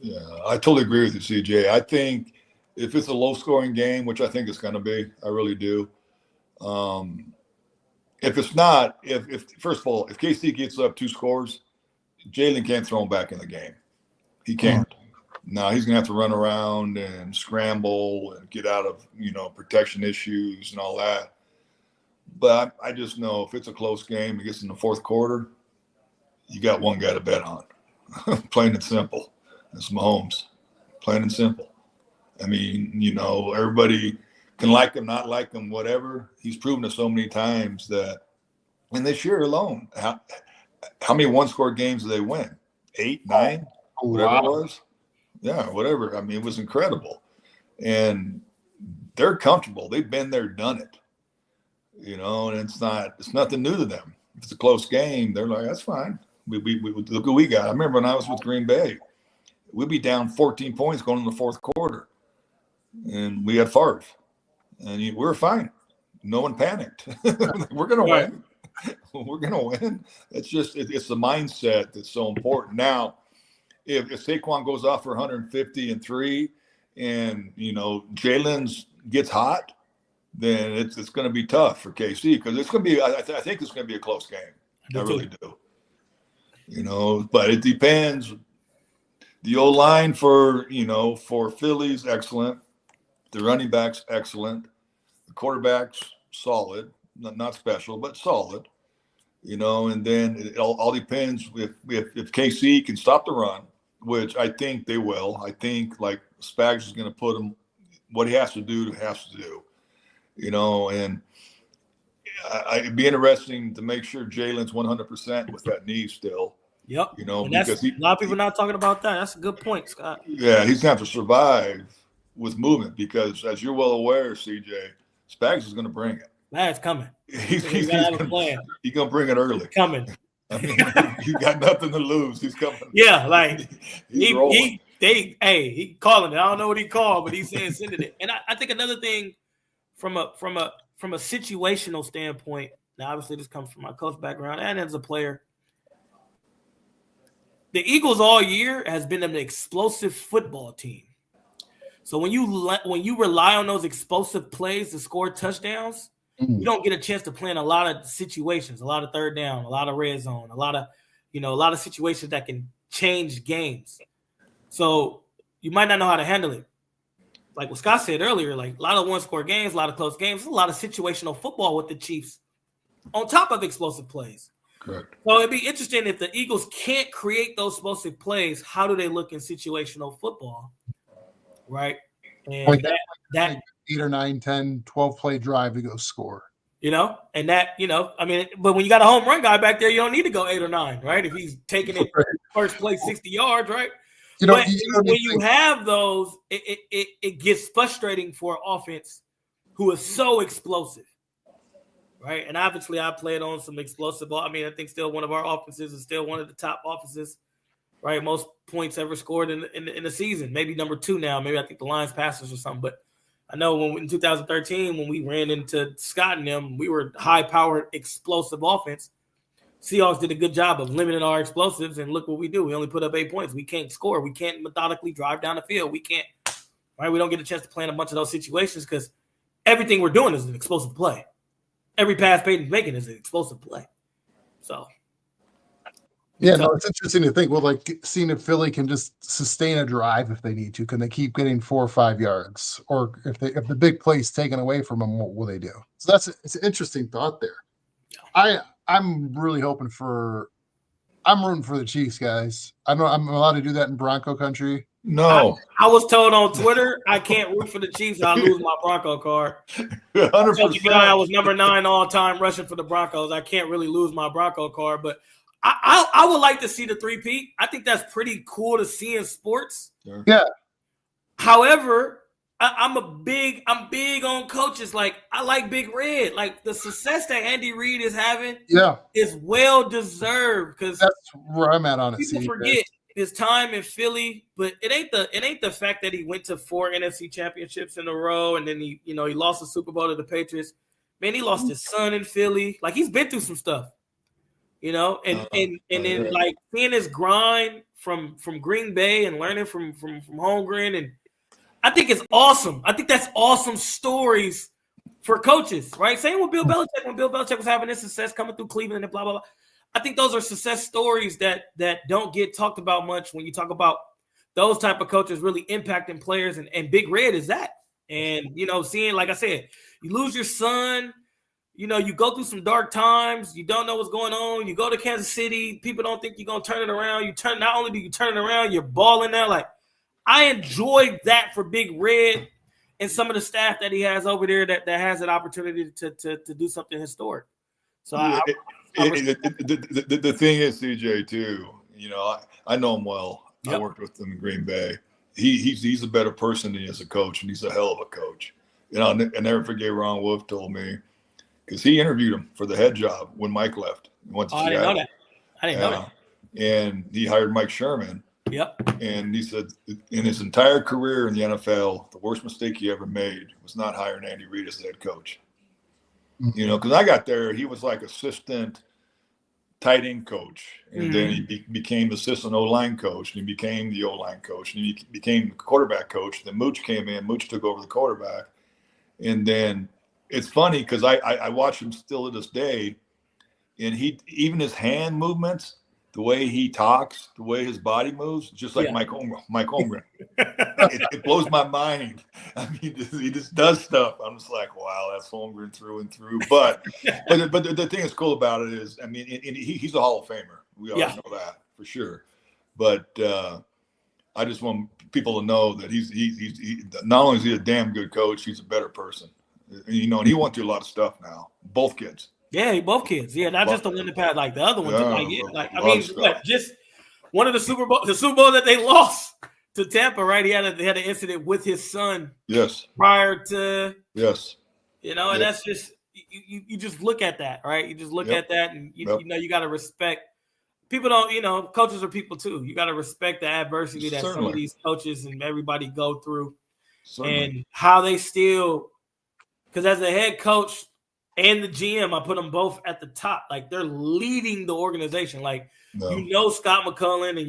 Yeah, I totally agree with you, CJ. I think if it's a low-scoring game, which I think it's going to be, I really do. If it's not, if first of all, if KC gets up 2 scores, Jalen can't throw him back in the game. He can't. Now he's going to have to run around and scramble and get out of, protection issues and all that. But I just know if it's a close game, it gets in the fourth quarter, you got one guy to bet on. Plain and simple. It's Mahomes. Plain and simple. I mean, everybody can like him, not like him, whatever. He's proven it so many times that, and this year alone, how many one-score games did they win? 8, 9, whatever it was. Yeah, whatever. I mean, it was incredible. And they're comfortable. They've been there, done it. And it's nothing new to them. If it's a close game, they're like, that's fine. We look what we got. I remember when I was with Green Bay, we'd be down 14 points going in the fourth quarter. And we had Favre. And we were fine. No one panicked. We're going to win. We're going to win. It's the mindset that's so important. Now, if Saquon goes off for 150 and 3 and, Jalen's gets hot, then it's going to be tough for KC, because it's going to be, I think it's going to be a close game. I really do. But it depends. The O-line for Philly's excellent. The running back's excellent. The quarterback's solid, not special, but solid. And then it all depends if KC can stop the run, which I think they will. I think like Spags is going to put him what he has to do. And it'd be interesting to make sure Jalen's 100% with that knee still. Yep. Because a lot of people not talking about that. That's a good point, Scott. Yeah, he's going to have to survive with movement, because as you're well aware, CJ, Spags is going to bring it. That's coming. He's going to bring it early. It's coming. I mean, you got nothing to lose. He's coming. Yeah, like he calling it. I don't know what he called, but he's saying sending it. And I think another thing from a situational standpoint, now obviously this comes from my coach background and as a player, the Eagles all year has been an explosive football team. So when you rely on those explosive plays to score touchdowns, you don't get a chance to play in a lot of situations, a lot of third down, a lot of red zone, a lot of situations that can change games. So you might not know how to handle it. Like what Scott said earlier, like a lot of one-score games, a lot of close games, a lot of situational football with the Chiefs on top of explosive plays. Correct. So it'd be interesting if the Eagles can't create those explosive plays, how do they look in situational football? Right. And like that 8 or 9, 10, 12 play drive to go score. And that, I mean, but when you got a home run guy back there, you don't need to go 8 or 9, right? If he's taking it first play 60 yards, right? When you have those, it gets frustrating for an offense who is so explosive, right? And obviously, I played on some explosive ball. I mean, I think still one of our offenses is still one of the top offenses, right? Most points ever scored in the season. Maybe number 2 now. Maybe I think the Lions passers or something. But I know in 2013, when we ran into Scott and them, we were high-powered, explosive offense. Seahawks did a good job of limiting our explosives, and look what we do. We only put up 8 points. We can't score. We can't methodically drive down the field. We can't, right? We don't get a chance to play in a bunch of those situations because everything we're doing is an explosive play. Every pass Peyton's making is an explosive play. So. Yeah, no, it's interesting to think. Well, like seeing if Philly can just sustain a drive if they need to. Can they keep getting 4 or 5 yards? Or if the big play's taken away from them, what will they do? So it's an interesting thought there. Yeah. I'm really hoping I'm rooting for the Chiefs, guys. I'm allowed to do that in Bronco country. No. I was told on Twitter I can't root for the Chiefs. I'll lose my Bronco card. 100%. I was number 9 all-time rushing for the Broncos. I can't really lose my Bronco card, but I would like to see the 3-peat. I think that's pretty cool to see in sports. Sure. Yeah. However, I'm big on coaches. Like I like Big Red. Like the success that Andy Reid is having, is well deserved because that's where I'm at on it. People forget his time in Philly, but it ain't the fact that he went to 4 NFC championships in a row and then he lost the Super Bowl to the Patriots. Man, he lost his son in Philly. Like he's been through some stuff, and then like seeing his grind from Green Bay and learning from Holmgren, and I think it's awesome. I think that's awesome stories for coaches, right? Same with Bill Belichick when Bill Belichick was having his success coming through Cleveland and blah, blah, blah. I think those are success stories that don't get talked about much when you talk about those type of coaches really impacting players, and Big Red is that. And, seeing, like I said, you lose your son, you go through some dark times, you don't know what's going on, you go to Kansas City, people don't think you're going to turn it around. Not only do you turn it around, you're balling there. Like, I enjoyed that for Big Red and some of the staff that he has over there that has an opportunity to do something historic. So the thing is, CJ, too, I know him well. Yep. I worked with him in Green Bay. He's a better person than he is a coach, and he's a hell of a coach. I never forget Ron Wolf told me, because he interviewed him for the head job when Mike left. I didn't know that. I didn't know that. And he hired Mike Sherman. Yep. And he said in his entire career in the NFL, the worst mistake he ever made was not hiring Andy Reid as the head coach. Because I got there, he was like assistant tight end coach. And then he became assistant O-line coach. And he became the O-line coach. And he became the quarterback coach. Then Mooch came in. Mooch took over the quarterback. And then it's funny because I watch him still to this day. And even his hand movements, the way he talks, the way his body moves, just like Mike Holmgren. It blows my mind. I mean, he just does stuff. I'm just like, wow, that's Holmgren through and through. But the thing that's cool about it is, I mean, he's a Hall of Famer. We all know that for sure. But I just want people to know that he's not only is he a damn good coach, he's a better person. And he went through a lot of stuff now. Both kids. Yeah, both kids. Yeah, not just the one that passed, like the other one. Just one of the Super Bowl that they lost to Tampa, right? They had an incident with his son. Yes. Prior to. Yes. And that's just you just look at that, right? You just look at that, and you got to respect. People don't, coaches are people too. You got to respect the adversity that some of these coaches and everybody go through, and how they still. Because as a head coach and the GM, I put them both at the top. Like, they're leading the organization. Like, Scott McCullough and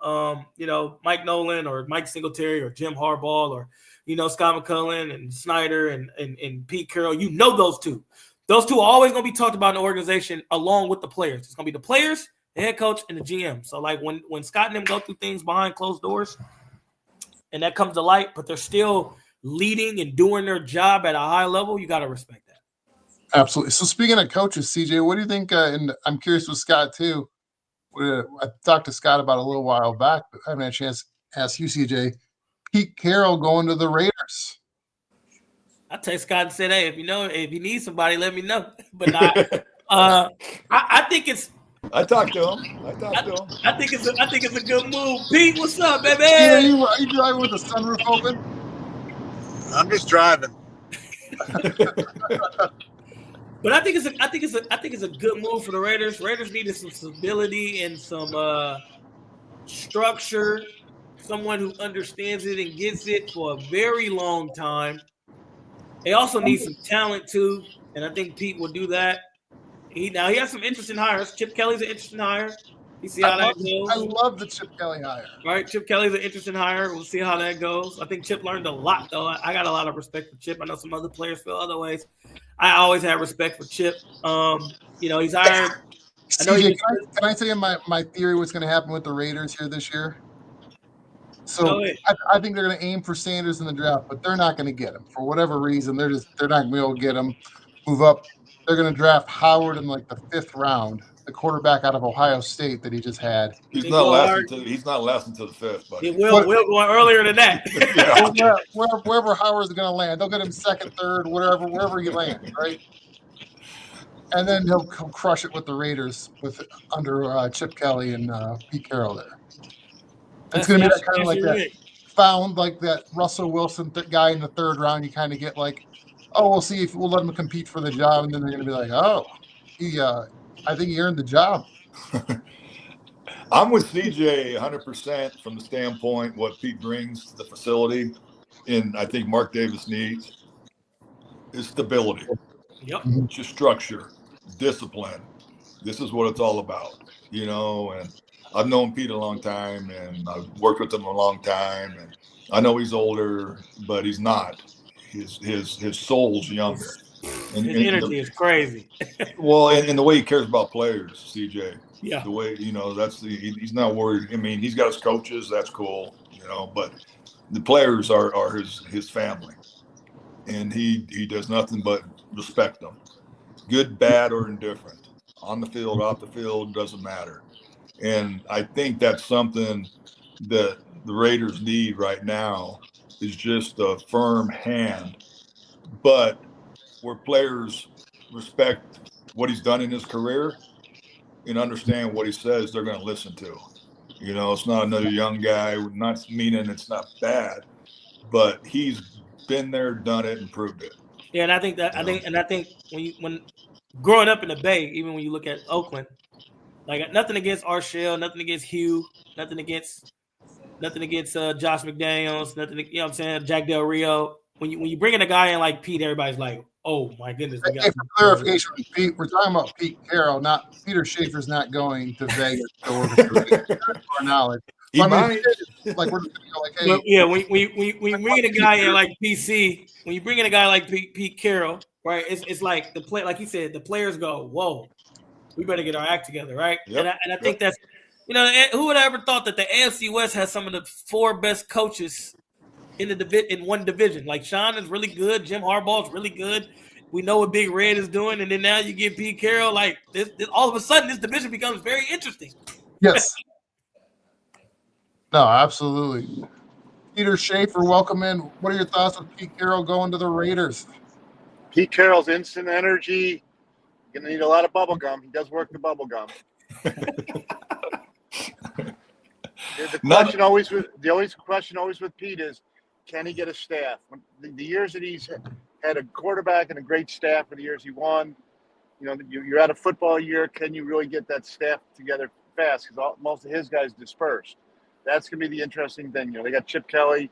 Mike Nolan or Mike Singletary or Jim Harbaugh or, Scott McCullough and Snyder and Pete Carroll. Those two. Those two are always going to be talked about in the organization along with the players. It's going to be the players, the head coach, and the GM. So, like, when Scott and them go through things behind closed doors and that comes to light, but they're still leading and doing their job at a high level, you got to respect that. Absolutely. So speaking of coaches, CJ, what do you think? And I'm curious with Scott too. I talked to Scott about a little while back, but I haven't had a chance to ask you, CJ. Pete Carroll going to the Raiders. I text Scott and said, "Hey, if you need somebody, let me know." But I think it's. I talked to him. I think it's a good move. Pete, what's up, baby? Yeah, you driving with the sunroof open? I'm just driving. But I think it's a good move for the Raiders. Raiders needed some stability and some structure, someone who understands it and gets it for a very long time. They also need some talent too, and I think Pete will do that. He has some interesting hires. Chip Kelly's an interesting hire. You see how that goes. I love the Chip Kelly hire. Right, Chip Kelly's an interesting hire. We'll see how that goes. I think Chip learned a lot, though. I got a lot of respect for Chip. I know some other players feel other ways. I always had respect for Chip. He's hired. CJ, can I tell you my theory what's going to happen with the Raiders here this year? So I think they're going to aim for Sanders in the draft, but they're not going to get him for whatever reason. They're not going to be able to get him. Move up. They're going to draft Howard in like the 5th round, the quarterback out of Ohio State that he just had. He's not lasting until the 5th, but we'll go earlier than that. Wherever Howard's going to land, they'll get him 2nd, 3rd, wherever he lands, right? And then he'll crush it with the Raiders under Chip Kelly and Pete Carroll there. It's going to be that kind of like that found like that Russell Wilson guy in the 3rd round. You kind of get like, oh, we'll see if we'll let him compete for the job, and then they're going to be like, oh, I think he earned the job. I'm with CJ 100% from the standpoint what Pete brings to the facility, and I think Mark Davis needs is stability. Yep. Just structure, discipline. This is what it's all about, and I've known Pete a long time, and I've worked with him a long time, and I know he's older, but he's not. His soul's younger. And his energy is crazy. Well, and the way he cares about players, CJ. Yeah. The way, he's not worried. I mean, he's got his coaches. That's cool, but the players are his family. And he does nothing but respect them. Good, bad, or indifferent. On the field, off the field, doesn't matter. And I think that's something that the Raiders need right now is just a firm hand. But where players respect what he's done in his career and understand what he says, they're going to listen to. It's not another young guy, not meaning it's not bad, but he's been there, done it, and proved it. Yeah, and I think when growing up in the Bay, even when you look at Oakland, like nothing against Arshell, nothing against Hugh, nothing against Josh McDaniels, nothing, you know what I'm saying, Jack Del Rio. When you bring in a guy in like Pete, everybody's like, oh my goodness. Hey, for clarification, Pete, we're talking about Pete Carroll, not Peter Schaefer's not going to Vegas to work with the our knowledge. He might. Like we're just like, hey. But yeah, when you bring in a guy in like PC, when you bring in a guy like Pete Carroll, right? It's like the play, like you said, the players go, whoa, we better get our act together, right? Yep. And I think that's, who would have ever thought that the AFC West has some of the 4 best coaches in one division? Like Sean is really good, Jim Harbaugh is really good. We know what Big Red is doing, and then now you get Pete Carroll. Like this, all of a sudden, this division becomes very interesting. Yes. No, absolutely. Peter Schaefer, welcome in. What are your thoughts on Pete Carroll going to the Raiders? Pete Carroll's instant energy. You're gonna need a lot of bubble gum. He does work the bubble gum. The only question always with Pete is, can he get a staff? The years that he's had a quarterback and a great staff for the years he won, you're at a football year. Can you really get that staff together fast? Because most of his guys dispersed. That's going to be the interesting thing. They got Chip Kelly.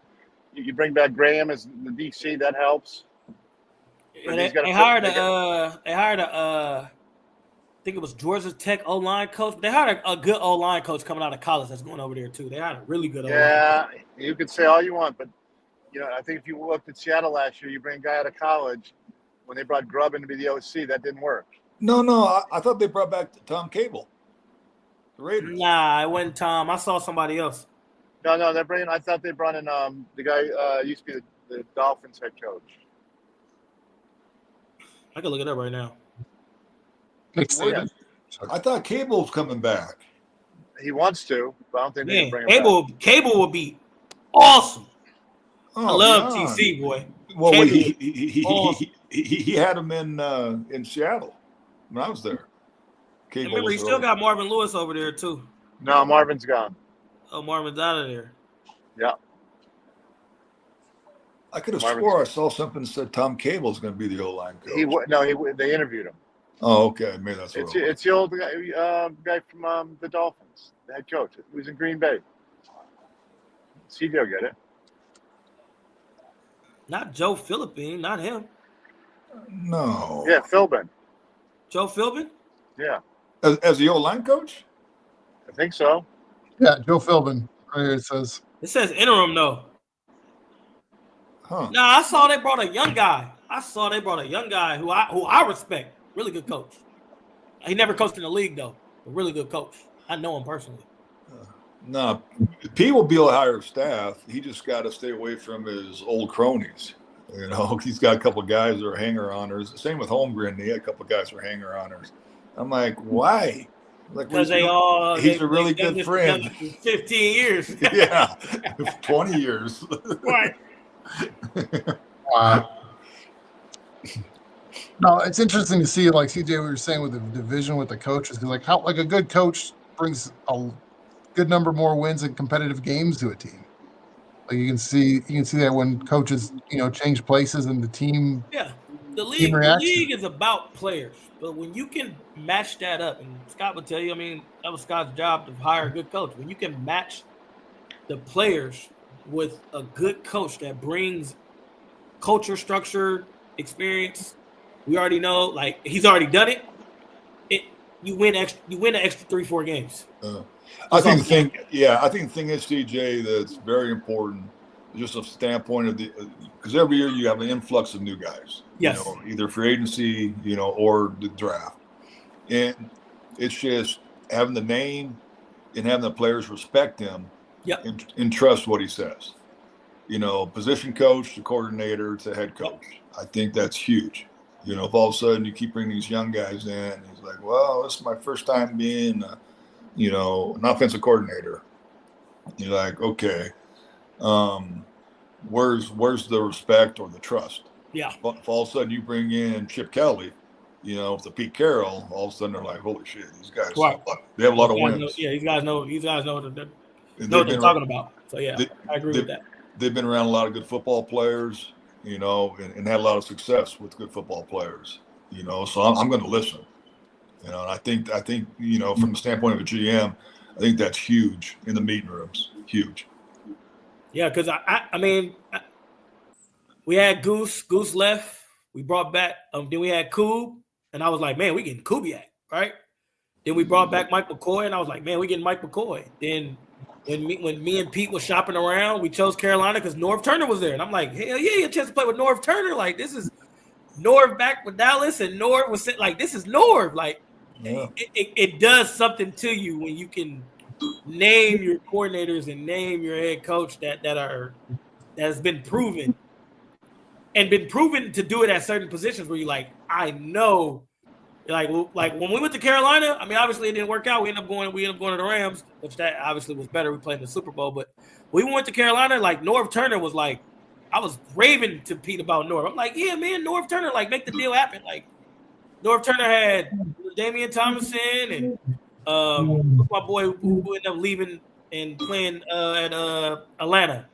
You bring back Graham as the DC. That helps. They hired think it was Georgia Tech O-line coach. But they had a good O-line coach coming out of college that's going over there too. They had a really good O-line. Yeah, you could say all you want, but I think if you looked at Seattle last year, you bring a guy out of college. When they brought Grubb in to be the OC, that didn't work. No, I thought they brought back Tom Cable, the Raiders. Nah, it wasn't Tom. I saw somebody else. No, they're bringing. I thought they brought in the guy used to be the Dolphins head coach. I can look it up right now. Nick Saban. I thought Cable's coming back. He wants to, but I don't think they can bring him back. Cable would be awesome. Oh, I love TC, boy. Well, Cable he had him in Seattle when I was there. Cable remember, he still got Marvin Lewis over there too. No, Marvin's gone. Oh, Marvin's out of there. Yeah. I could have swore I saw something that said Tom Cable's going to be the O-line coach. They interviewed him. Oh, okay. Maybe that's what it's the old guy from the Dolphins, the head coach. He was in Green Bay. CJ will get it. Not Joe Philippine, not him. No. Yeah, Philbin. Joe Philbin? Yeah. As the O-line coach? I think so. Yeah, Joe Philbin. Right here it says. It says interim though. Huh. Nah, I saw they brought a young guy. Who I respect. Really good coach. He never coached in the league though. A really good coach. I know him personally. No, P will be able to hire staff. He just got to stay away from his old cronies. He's got a couple of guys that are hanger-oners. Same with Holmgren. He had a couple of guys that are hanger-oners. I'm like, why? Because he's a really good friend. 15 years. Yeah, 20 years. Right. No, it's interesting to see, like CJ, we were saying with the division with the coaches, because how a good coach brings a good number more wins and competitive games to a team. Like you can see that when coaches, change places and the team. Yeah, the league is about players, but when you can match that up, and Scott would tell you, that was Scott's job to hire a good coach. When you can match the players with a good coach that brings culture, structure, experience, we already know, like he's already done it. You win an extra 3-4 games. I think the thing is, CJ, that's very important, just a standpoint of because every year you have an influx of new guys. Yes. Either free agency, or the draft, and it's just having the name and having the players respect him. Yep. And trust what he says. Position coach to coordinator to head coach. Yep. I think that's huge. If all of a sudden you keep bringing these young guys in, and he's like, well, this is my first time being, an offensive coordinator. You're like, okay, where's the respect or the trust? Yeah. But if all of a sudden you bring in Chip Kelly, with the Pete Carroll, all of a sudden they're like, holy shit, these guys, they have a lot of wins. These guys know what they're talking about. So yeah, I agree with that. They've been around a lot of good football players, and had a lot of success with good football players, so I'm going to listen. And I think from the standpoint of a GM, I think that's huge in the meeting rooms. Huge. Yeah, because we had Goose left. We brought back. Then we had Koob, and I was like, man, we getting Kubiak, right? Then we brought back Mike McCoy, and I was like, man, we getting Mike McCoy. Then when me and Pete was shopping around, we chose Carolina because Norv Turner was there, and I'm like, hell yeah, you had a chance to play with Norv Turner. Like this is Norv back with Dallas, and Norv was like, this is Norv. Like yeah. It does something to you when you can name your coordinators and name your head coach that has been proven to do it at certain positions where you're like, I know. Like when we went to Carolina, obviously it didn't work out. We ended up going to the Rams, which that obviously was better. We played in the Super Bowl, but we went to Carolina. Like Norv Turner was like, I was raving to Pete about Norv. I'm like, yeah, man, Norv Turner, like make the deal happen. Like Norv Turner had Damian Thomason and my boy who ended up leaving and playing at Atlanta.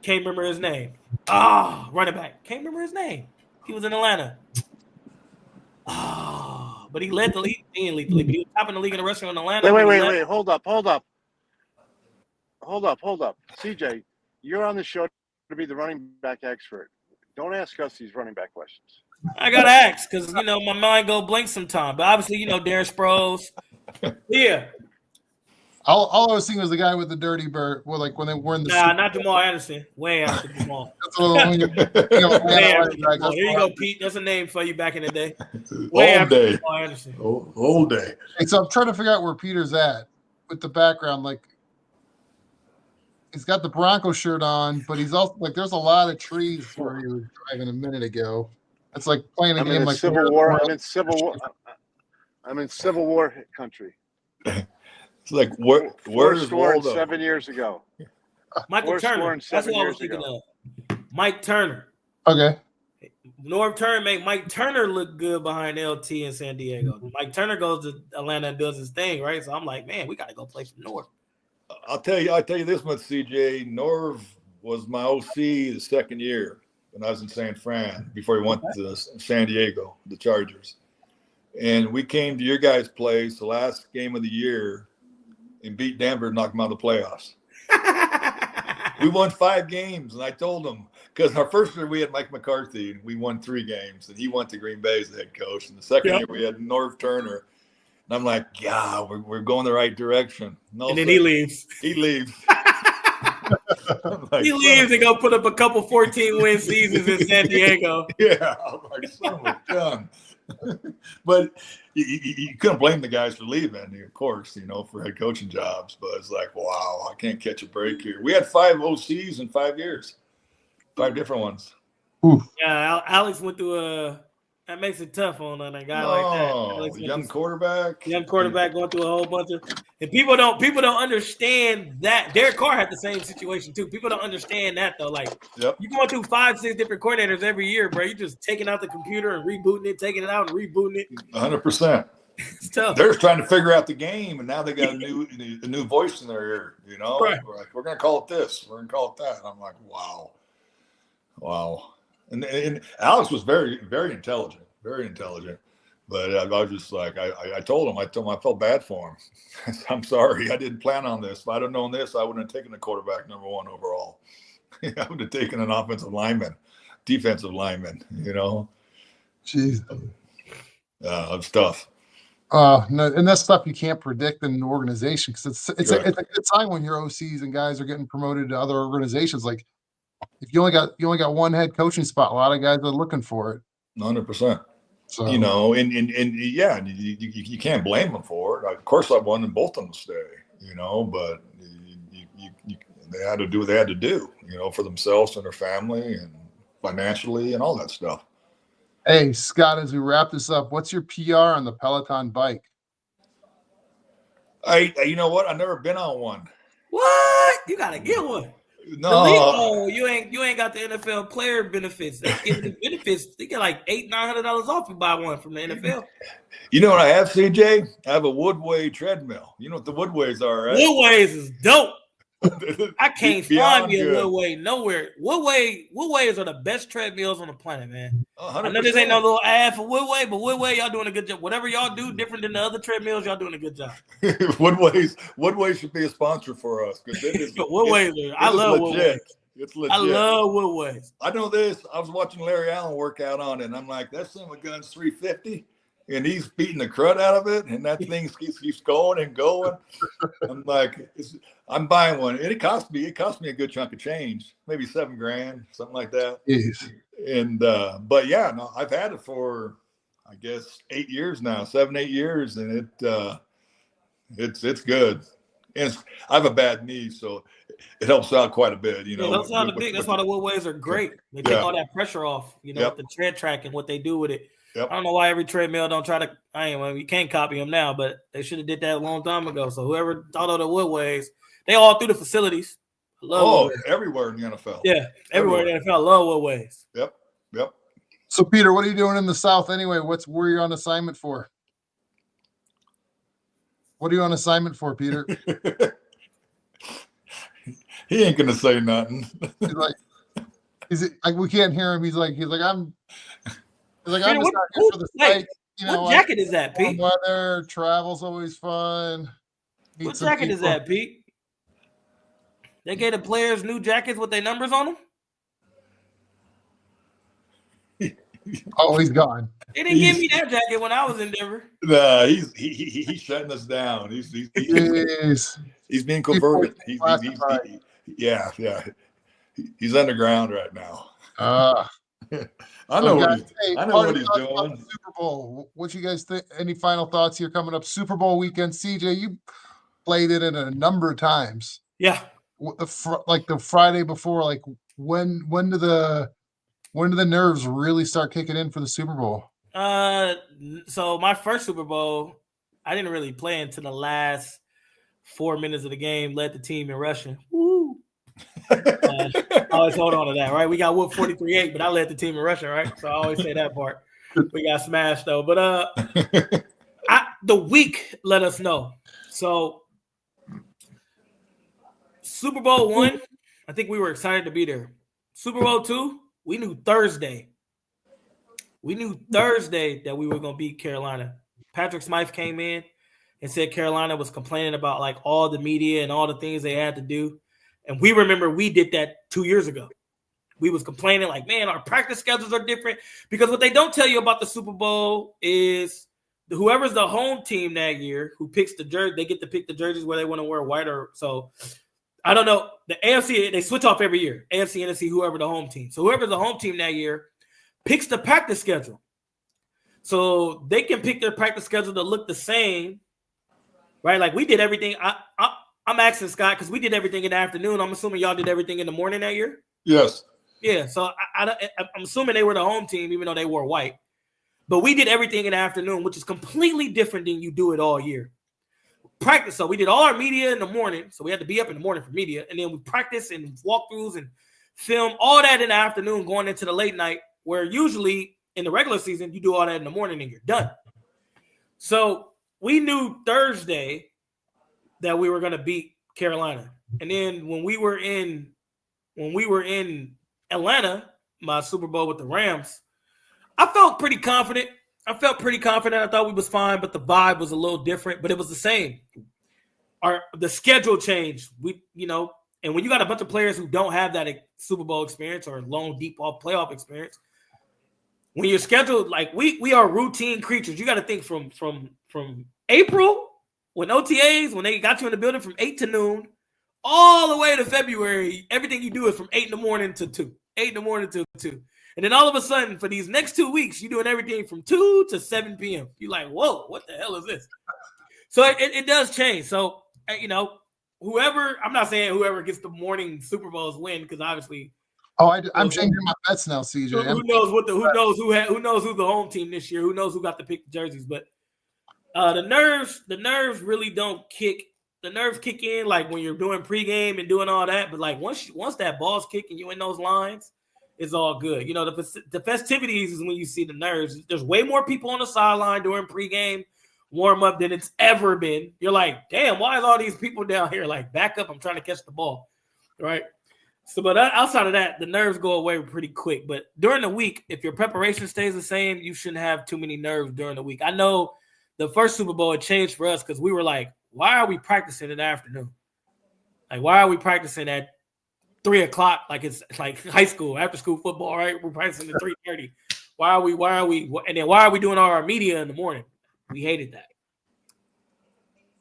Can't remember his name. Running back. Can't remember his name. He was in Atlanta. But he led the league. He didn't lead the league, but he was top in the league in the restaurant in Atlanta. Wait. Hold up. CJ, you're on the show to be the running back expert. Don't ask us these running back questions. I gotta ask because my mind go blank sometime. But obviously, Darren Sproles. Yeah. All I was thinking was the guy with the dirty bird. Well, like when they were in the Nah, Super not Jamal Anderson. Way after Jamal. That's when you Way Atlanta after running back. Jamal. That's Here you all go, right. Pete. That's a name for you back in the day. Way All after day. Jamal Anderson. All day. Hey, so I'm trying to figure out where Peter's at with the background. Like he's got the Bronco shirt on, but he's also like there's a lot of trees where he was driving a minute ago. It's like playing a I'm game in like Civil War. I'm in Civil War. I'm in Civil War country. It's like where's Waldo? 7 years ago. Michael Turner. That's 7 what I was years thinking ago. of. Mike Turner. Okay. Norv Turner made Mike Turner look good behind LT in San Diego. Mike Turner goes to Atlanta and does his thing, right? So I'm like, man, we got to go play for Norv. I'll tell you this much, CJ. Norv was my OC the second year when I was in San Fran before he went to San Diego, the Chargers. And we came to your guys' place the last game of the year and beat Denver and knocked them out of the playoffs. We won 5 games, and I told them because our first year we had Mike McCarthy, and we won 3 games, and he went to Green Bay as the head coach. And the second year we had Norv Turner, and I'm like, yeah, we're going the right direction. No, and then he leaves. He leaves. He leaves and go put up a couple 14-win seasons in San Diego. Yeah, I'm like, son of a gun. But you couldn't blame the guys for leaving, of course, for head coaching jobs. But it's like, wow, I can't catch a break here. We had 5 OCs in 5 years, 5 different ones. Ooh. Yeah, Alex went through that makes it tough on a guy like that. Young quarterback going through a whole bunch of, and people don't understand that. Derek Carr had the same situation too. People don't understand that though. Like, you're going through 5-6 different coordinators every year, bro. You're just taking out the computer and rebooting it, taking it out and rebooting it. 100%. It's tough. They're trying to figure out the game, and now they got a new voice in their ear. Right. We're going to call it this. We're going to call it that. And I'm like, wow. And Alex was very, very intelligent, but I was just like, I told him I felt bad for him. I'm sorry, I didn't plan on this. If I'd have known this, I wouldn't have taken the quarterback number 1 overall. I would have taken an offensive lineman, defensive lineman. Jeez. It's tough. No, and that's stuff you can't predict in an organization because it's a good sign when your OCs and guys are getting promoted to other organizations. Like, if you only got one head coaching spot, a lot of guys are looking for it. 100%. So and yeah, you can't blame them for it. Of course, I wanted both of them to stay. But they had to do what they had to do. For themselves and their family and financially and all that stuff. Hey, Scott, as we wrap this up, what's your PR on the Peloton bike? You know what? I've never been on one. What? You gotta get one. No, you ain't got the NFL player benefits. They get the benefits. They get like $800-900 off if you buy one from the NFL. You know what I have, CJ? I have a Woodway treadmill. You know what the Woodways are, right? Woodways is dope. I can't find me a good. Woodway nowhere. Woodways are the best treadmills on the planet, man. 100%. I know this ain't no little ad for Woodway, but Woodway, y'all doing a good job. Whatever y'all do different than the other treadmills, y'all doing a good job. Woodways should be a sponsor for us because I love Woodways. It's legit. I love Woodways. I know this. I was watching Larry Allen work out on it, and I'm like, that son of a gun's 350. And he's beating the crud out of it, and that thing keeps going and going. I'm like, I'm buying one, and it cost me a good chunk of change, maybe $7,000, something like that. Jeez. And but yeah, no, I've had it for I guess 8 years now, 7-8 years, and it's good. And I have a bad knee, so it helps out quite a bit. It helps out a bit. That's why the Woodways are great. They take all that pressure off. With the tread track and what they do with it. Yep. I don't know why every treadmill don't try to. You can't copy them now, but they should have did that a long time ago. So whoever thought of the Woodways, they all through the facilities. I love Woodways. Everywhere in the NFL. Yeah, everywhere in the NFL. I love Woodways. Yep. So Peter, what are you doing in the South anyway? Where are you on assignment for? What are you on assignment for, Peter? He ain't gonna say nothing. He's like we can't hear him. He's like I'm just out here for the site. What jacket is that, Pete? Weather, travel's always fun. What jacket is that, Pete? They gave the players new jackets with their numbers on them? Oh, he's gone. They didn't give me that jacket when I was in Denver. Nah, he's shutting us down. He's being converted. Yeah. He's underground right now. I know what he's doing. Super Bowl. What you guys think? Any final thoughts here coming up? Super Bowl weekend. CJ, you played it in a number of times. Yeah. The Friday before, like when do the nerves really start kicking in for the Super Bowl? So my first Super Bowl, I didn't really play until the last 4 minutes of the game, led the team in rushing. Woo! I always hold on to that, right? We got whooped 43-8, but I led the team in rushing, right? So I always say that part. We got smashed though. But the week let us know. So Super Bowl 1, I think we were excited to be there. Super Bowl 2, we knew Thursday. That we were going to beat Carolina. Patrick Smythe came in and said Carolina was complaining about like all the media and all the things they had to do. And we remember we did that 2 years ago. We was complaining like, man, our practice schedules are different. Because what they don't tell you about the Super Bowl is whoever's the home team that year who picks the jersey, they get to pick the jerseys where they want to wear white or so. I don't know. The AFC, they switch off every year. AFC, NFC, whoever the home team. So whoever's the home team that year picks the practice schedule. So they can pick their practice schedule to look the same, right? Like we did everything. I'm asking Scott because we did everything in the afternoon. I'm assuming y'all did everything in the morning that year? Yes. Yeah, so I'm assuming they were the home team, even though they wore white. But we did everything in the afternoon, which is completely different than you do it all year. Practice. So we did all our media in the morning. So we had to be up in the morning for media. And then we practice and walkthroughs and film all that in the afternoon going into the late night, where usually in the regular season, you do all that in the morning and you're done. So we knew Thursday that we were going to beat Carolina. And then when we were in Atlanta, my Super Bowl with the Rams, I felt pretty confident. I thought we was fine, but the vibe was a little different, but it was the same. The schedule changed. And when you got a bunch of players who don't have that Super Bowl experience or long, deep off playoff experience, when you're scheduled, like we are routine creatures. You got to think from April when OTAs, when they got you in the building from 8 to noon, all the way to February, everything you do is from 8 in the morning to 2. 8 in the morning to 2. And then all of a sudden, for these next 2 weeks, you're doing everything from 2 to 7 p.m. You're like, whoa, what the hell is this? So it does change. So, whoever, I'm not saying whoever gets the morning Super Bowls win, because obviously. Oh, I'm changing my bets now, CJ. Who knows who the home team this year? Who knows who got to pick the jerseys? But the nerves really don't kick. The nerves kick in like when you're doing pregame and doing all that. But like once that ball's kicking you in those lines, it's all good. The festivities is when you see the nerves. There's way more people on the sideline during pregame warm up than it's ever been. You're like, damn, why is all these people down here? Like, back up, I'm trying to catch the ball, right? So, but outside of that, the nerves go away pretty quick. But during the week, if your preparation stays the same, you shouldn't have too many nerves during the week. I know the first Super Bowl, it changed for us because we were like, why are we practicing in the afternoon? Like, why are we practicing at 3 o'clock? Like it's like high school, after school football, right? We're practicing at 3:30. Why are we? And then why are we doing all our media in the morning? We hated that.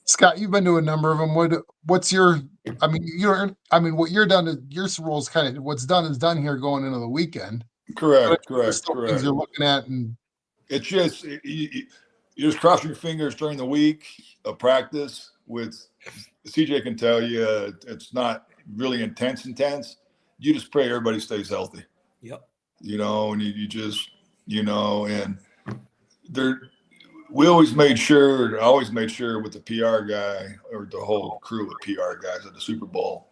Scott, you've been to a number of them. What's your? What you're done to your role is kind of what's done is done here going into the weekend. Correct. Things you're looking at, and it's just you just cross your fingers during the week of practice. With CJ can tell you, it's not really intense. You just pray everybody stays healthy. Yep. And you just and there. I always made sure with the PR guy or the whole crew of PR guys at the Super Bowl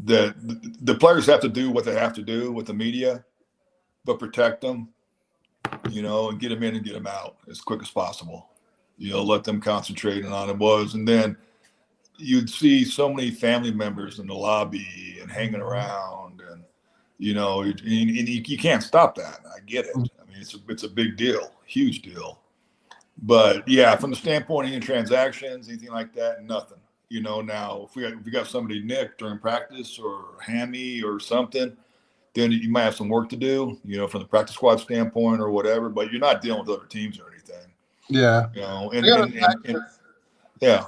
that the players have to do what they have to do with the media, but protect them, and get them in and get them out as quick as possible. Let them concentrate on it was. And then you'd see so many family members in the lobby and hanging around and, you can't stop that. I get it. I mean, it's a big deal, huge deal. But yeah, from the standpoint of any transactions, anything like that, nothing. Now if we got somebody nicked during practice or hammy or something, then you might have some work to do, from the practice squad standpoint or whatever, but you're not dealing with other teams or anything. Yeah. Yeah.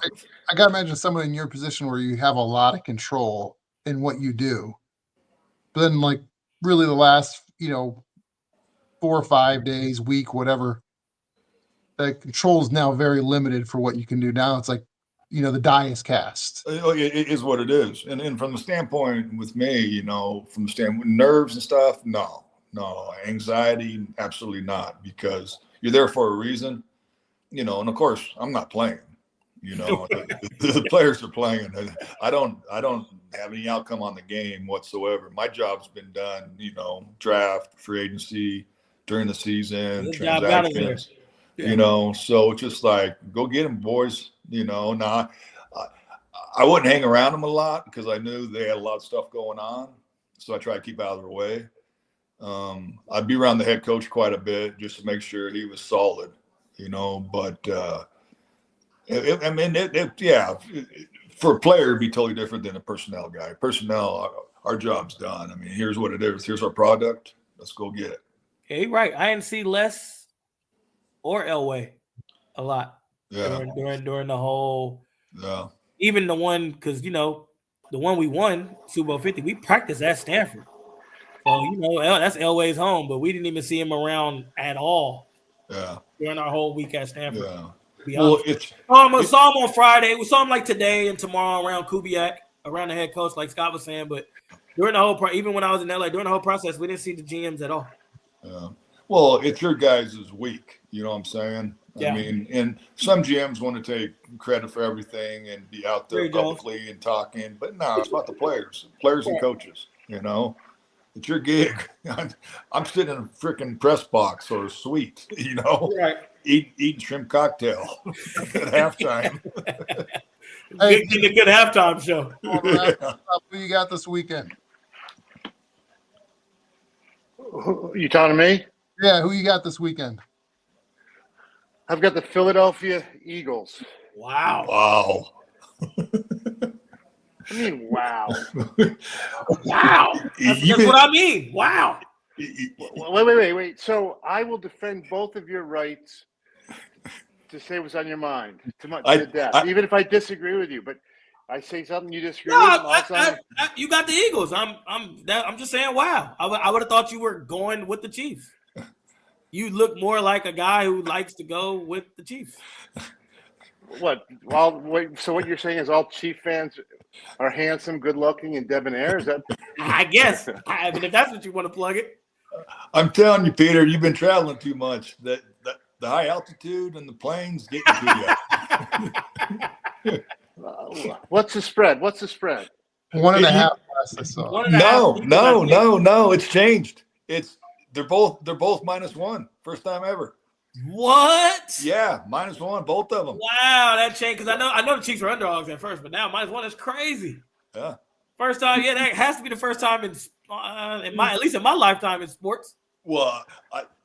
I got to imagine someone in your position where you have a lot of control in what you do. But then, like, really the last, 4 or 5 days, week, whatever, the control is now very limited for what you can do. Now it's like, the die is cast. It is what it is. And from the standpoint with me, from the standpoint, nerves and stuff, no. Anxiety, absolutely not, because you're there for a reason, and of course I'm not playing, the players are playing. I don't have any outcome on the game whatsoever. My job's been done, draft, free agency, during the season, transactions, so it's just like, go get them, boys. Now I wouldn't hang around them a lot because I knew they had a lot of stuff going on. So I try to keep out of their way. I'd be around the head coach quite a bit just to make sure he was solid, but for a player, it'd be totally different than a personnel guy. Personnel, our job's done. I mean, here's what it is. Here's our product. Let's go get it. Yeah, you're right. I didn't see Les or Elway a lot during the whole. Yeah. Even the one, because the one we won, Super Bowl 50, we practiced at Stanford. So that's Elway's home, but we didn't even see him around at all. Yeah. During our whole week at Stanford. Yeah. Well, saw him on Friday. We saw him like today and tomorrow around Kubiak, around the head coach, like Scott was saying. But during the whole, even when I was in LA, during the whole process, we didn't see the GMs at all. Yeah. Well, it's your guys' week. You know what I'm saying? Yeah. I mean, and some GMs want to take credit for everything and be out there publicly and talking, but no, it's about the players and coaches. It's your gig. I'm sitting in a freaking press box or a suite. Right. Eating shrimp cocktail at halftime. Getting a good halftime show. Who you got this weekend? You talking to me? Yeah, who you got this weekend? I've got the Philadelphia Eagles. Wow. I mean, wow. Wow. That's what I mean. Wow. Wait. So I will defend both of your rights to say what's on your mind to death, even if I disagree with you. But I say something you disagree with. You got the Eagles. I'm just saying, wow. I would have thought you were going with the Chiefs. You look more like a guy who likes to go with the Chiefs. What? Well, wait. So what you're saying is all Chief fans are handsome, good-looking, and debonair? Is that? I guess. I mean, if that's what you want to plug it. I'm telling you, Peter, you've been traveling too much. That the high altitude and the planes get you to you. What's the spread? 1.5 last I saw. No. It's changed. They're both -1. First time ever. What? Yeah, -1, both of them. Wow, that changed because I know the Chiefs were underdogs at first, but now -1 is crazy. Yeah. First time, that has to be the first time at least in my lifetime in sports. Well,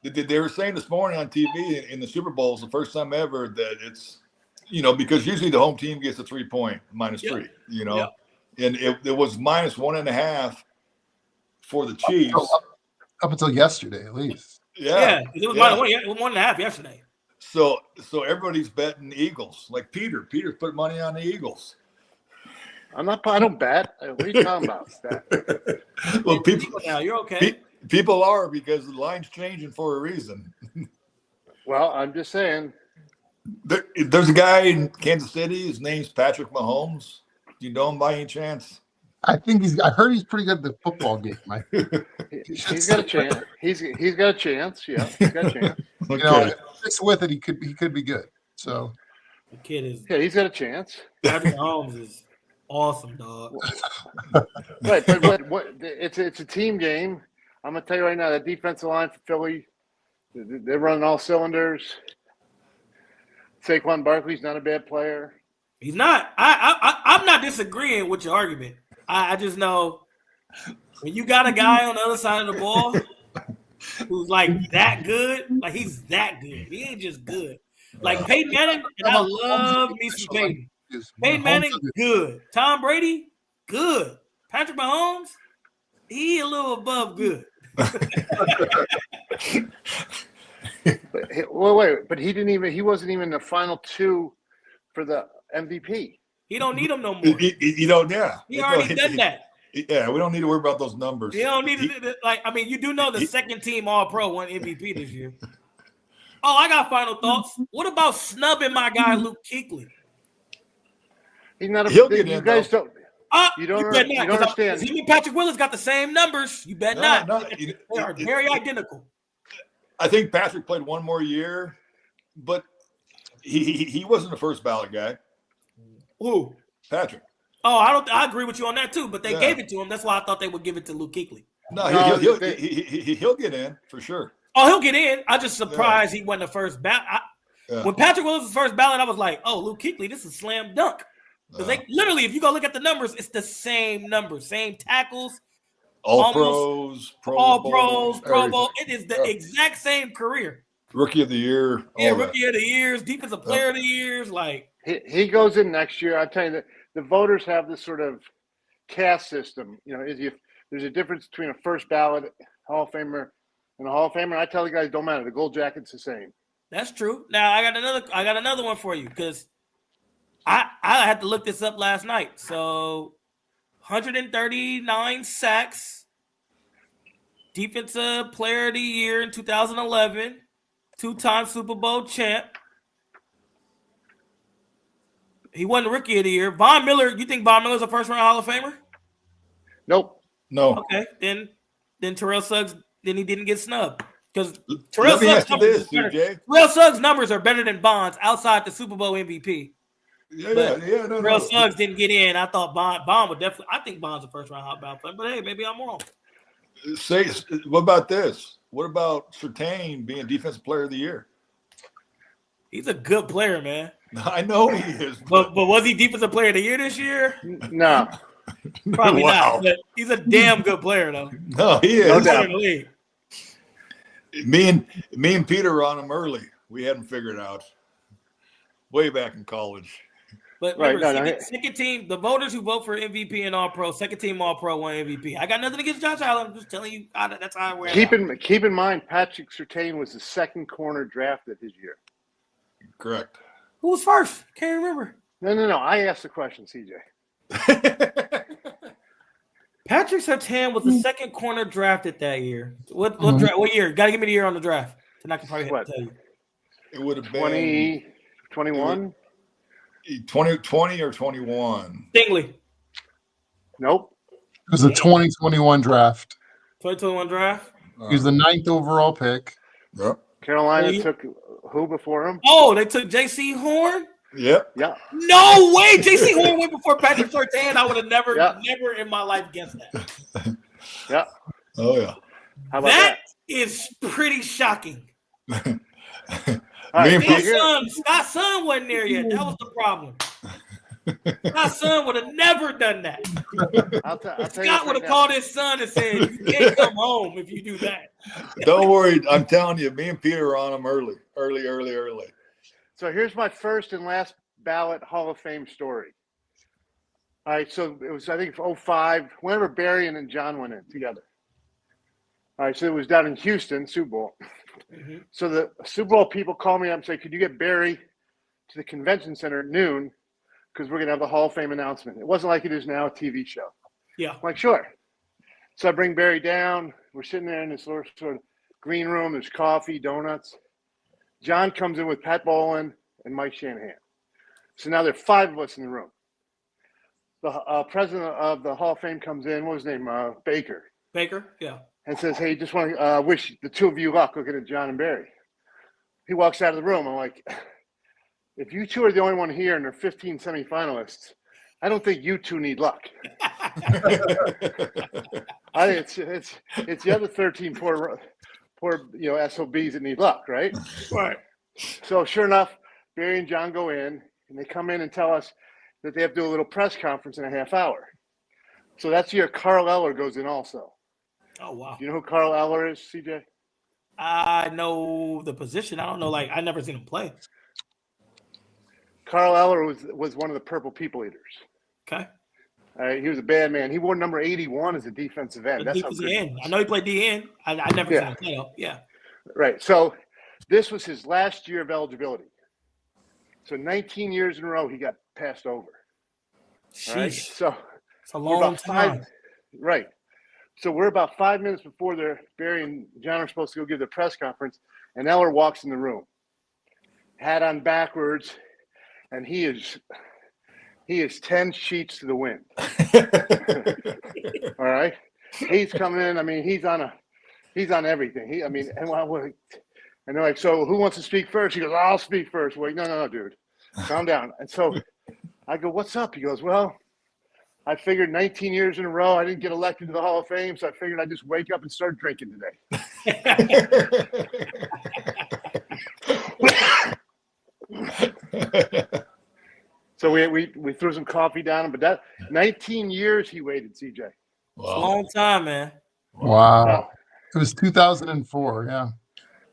they were saying this morning on TV in the Super Bowl, it's the first time ever that it's, because usually the home team gets a 3-point -3, and it was -1.5 for the Chiefs. Up until yesterday, at least. Yeah, it was -1.5 yesterday. So everybody's betting Eagles. Like Peter put money on the Eagles. I don't bet. What are you talking about? Well, people now you're okay. People are, because the line's changing for a reason. Well, I'm just saying. There's a guy in Kansas City. His name's Patrick Mahomes. Do you know him by any chance? I heard he's pretty good at the football game. He's got a chance. He's got a chance. Yeah, he's got a chance. Okay. Sticks with it. He could be good. So the kid is. Yeah, he's got a chance. Patrick Mahomes is awesome, dog. Right, but what? It's a team game. I'm gonna tell you right now, that defensive line for Philly, they're running all cylinders. Saquon Barkley's not a bad player. He's not. I'm not disagreeing with your argument. I just know when you got a guy on the other side of the ball who's like that good, like he's that good. He ain't just good. Like Peyton Manning, and I love me some Peyton. Peyton Manning, good. Tom Brady, good. Patrick Mahomes, He a little above good. But he wasn't even in the final two for the MVP. He don't need them no more. You know, yeah. He already done that. Yeah, we don't need to worry about those numbers. He don't need to, like, I mean, you do know the second team All-Pro won MVP this year. Oh, I got final thoughts. What about snubbing my guy Luke Kuechly? He's not He'll get in, guys though. you don't understand. Him and Patrick Willis got the same numbers. You bet not. They are very identical. I think Patrick played one more year, but he wasn't the first ballot guy. Who? Patrick. Oh, I agree with you on that too. But they gave it to him. That's why I thought they would give it to Luke Kuechly. No, he'll get in for sure. Oh, he'll get in. I just surprised he wasn't the first ballot. When Patrick Willis was the first ballot, I was like, oh, Luke Kuechly, this is a slam dunk. Because they literally, if you go look at the numbers, it's the same numbers, same tackles. All pros, Pro Bowl. It is the exact same career. Rookie of the year. Yeah, rookie of the years, defensive player of the years. Like he goes in next year. I tell you that the voters have this sort of caste system. You know, there's a difference between a first ballot Hall of Famer and a Hall of Famer. I tell the guys, don't matter. The gold jacket's the same. That's true. Now I got another one for you because I had to look this up last night. So 139 sacks, defensive player of the year in 2011, two-time Super Bowl champ. He won the rookie of the year. Von Miller, you think Von Miller's a first-round Hall of Famer? Nope. No. Okay, then Terrell Suggs, then he didn't get snubbed. Because Terrell Suggs' numbers are better than Bond's outside the Super Bowl MVP. Terrell Suggs didn't get in. I thought Bond would definitely. I think Bond's a first-round Hall of Famer, but hey, maybe I'm wrong. What about this? What about Surtain being Defensive Player of the Year? He's a good player, man. I know he is. But was he Defensive Player of the Year this year? No. Probably not. But he's a damn good player, though. No, he is. No doubt. Me and Peter were on him early. We had him figured out way back in college. But remember, second team, the voters who vote for MVP and All-Pro, second team All-Pro won MVP. I got nothing against Josh Allen. I'm just telling you that's how I wear it. Keep in mind, Patrick Surtain was the second corner drafted his year. Correct. Who was first? Can't remember. No. I asked the question, CJ. Patrick Surtain was the second corner drafted that year. What year? Got to give me the year on the draft. Then I can probably tell you. It would have been 2021. 2020 or 21. Stingley. Nope. It was a 2021 draft. 2021 draft. He was the 9th overall pick. Yep. Carolina took who before him? Oh, they took J.C. Horn? Yep. Yeah. No way. J.C. Horn went before Patrick Surtain. I would have never in my life guessed that. Yeah. Oh, yeah. How about that is pretty shocking. Right, Scott's son wasn't there yet. That was the problem. Scott's son would have never done that. Scott would have called his son and said, "You can't come home if you do that." Don't worry. I'm telling you, me and Peter are on him early. So here's my first and last ballot Hall of Fame story. All right, so it was, I think, 05, whenever Barry and John went in together. All right, so it was down in Houston, Super Bowl. Mm-hmm. So the Super Bowl people call me up and say, could you get Barry to the convention center at noon? Because we're going to have the Hall of Fame announcement. It wasn't like it is now, a TV show. Yeah. I'm like, sure. So I bring Barry down. We're sitting there in this sort of green room. There's coffee, donuts. John comes in with Pat Bowlen and Mike Shanahan. So now there are 5 of us in the room. The president of the Hall of Fame comes in. What was his name? Baker. Baker, yeah. And says, hey, just want to wish the 2 of you luck looking at John and Barry. He walks out of the room. I'm like, if you 2 are the only one here and there are 15 semifinalists, I don't think you 2 need luck. It's the other 13 poor SOBs that need luck, right? Right. So sure enough, Barry and John go in, and they come in and tell us that they have to do a little press conference in a half hour. So that's year Carl Eller goes in also. Oh, wow. Do you know who Carl Eller is, CJ? I know the position. I don't know. I never seen him play. Carl Eller was one of the Purple People Eaters. Okay. He was a bad man. He wore number 81 as a defensive end. That's how defensive good end. I know he played D end. I never seen him play though. Yeah. Right. So this was his last year of eligibility. So 19 years in a row, he got passed over. All right. So it's a long time. Right. So we're about 5 minutes before Barry and John are supposed to go give their press conference, and Eller walks in the room, hat on backwards, and he is 10 sheets to the wind. All right. He's coming in. I mean, he's on everything. And they're like, so who wants to speak first? He goes, I'll speak first. Wait, no, dude, calm down. And so I go, what's up? He goes, well, I figured 19 years in a row I didn't get elected to the Hall of Fame, so I figured I'd just wake up and start drinking today. So we threw some coffee down him, but that 19 years he waited, CJ. Wow. It's a long time, man. Wow. It was 2004, yeah.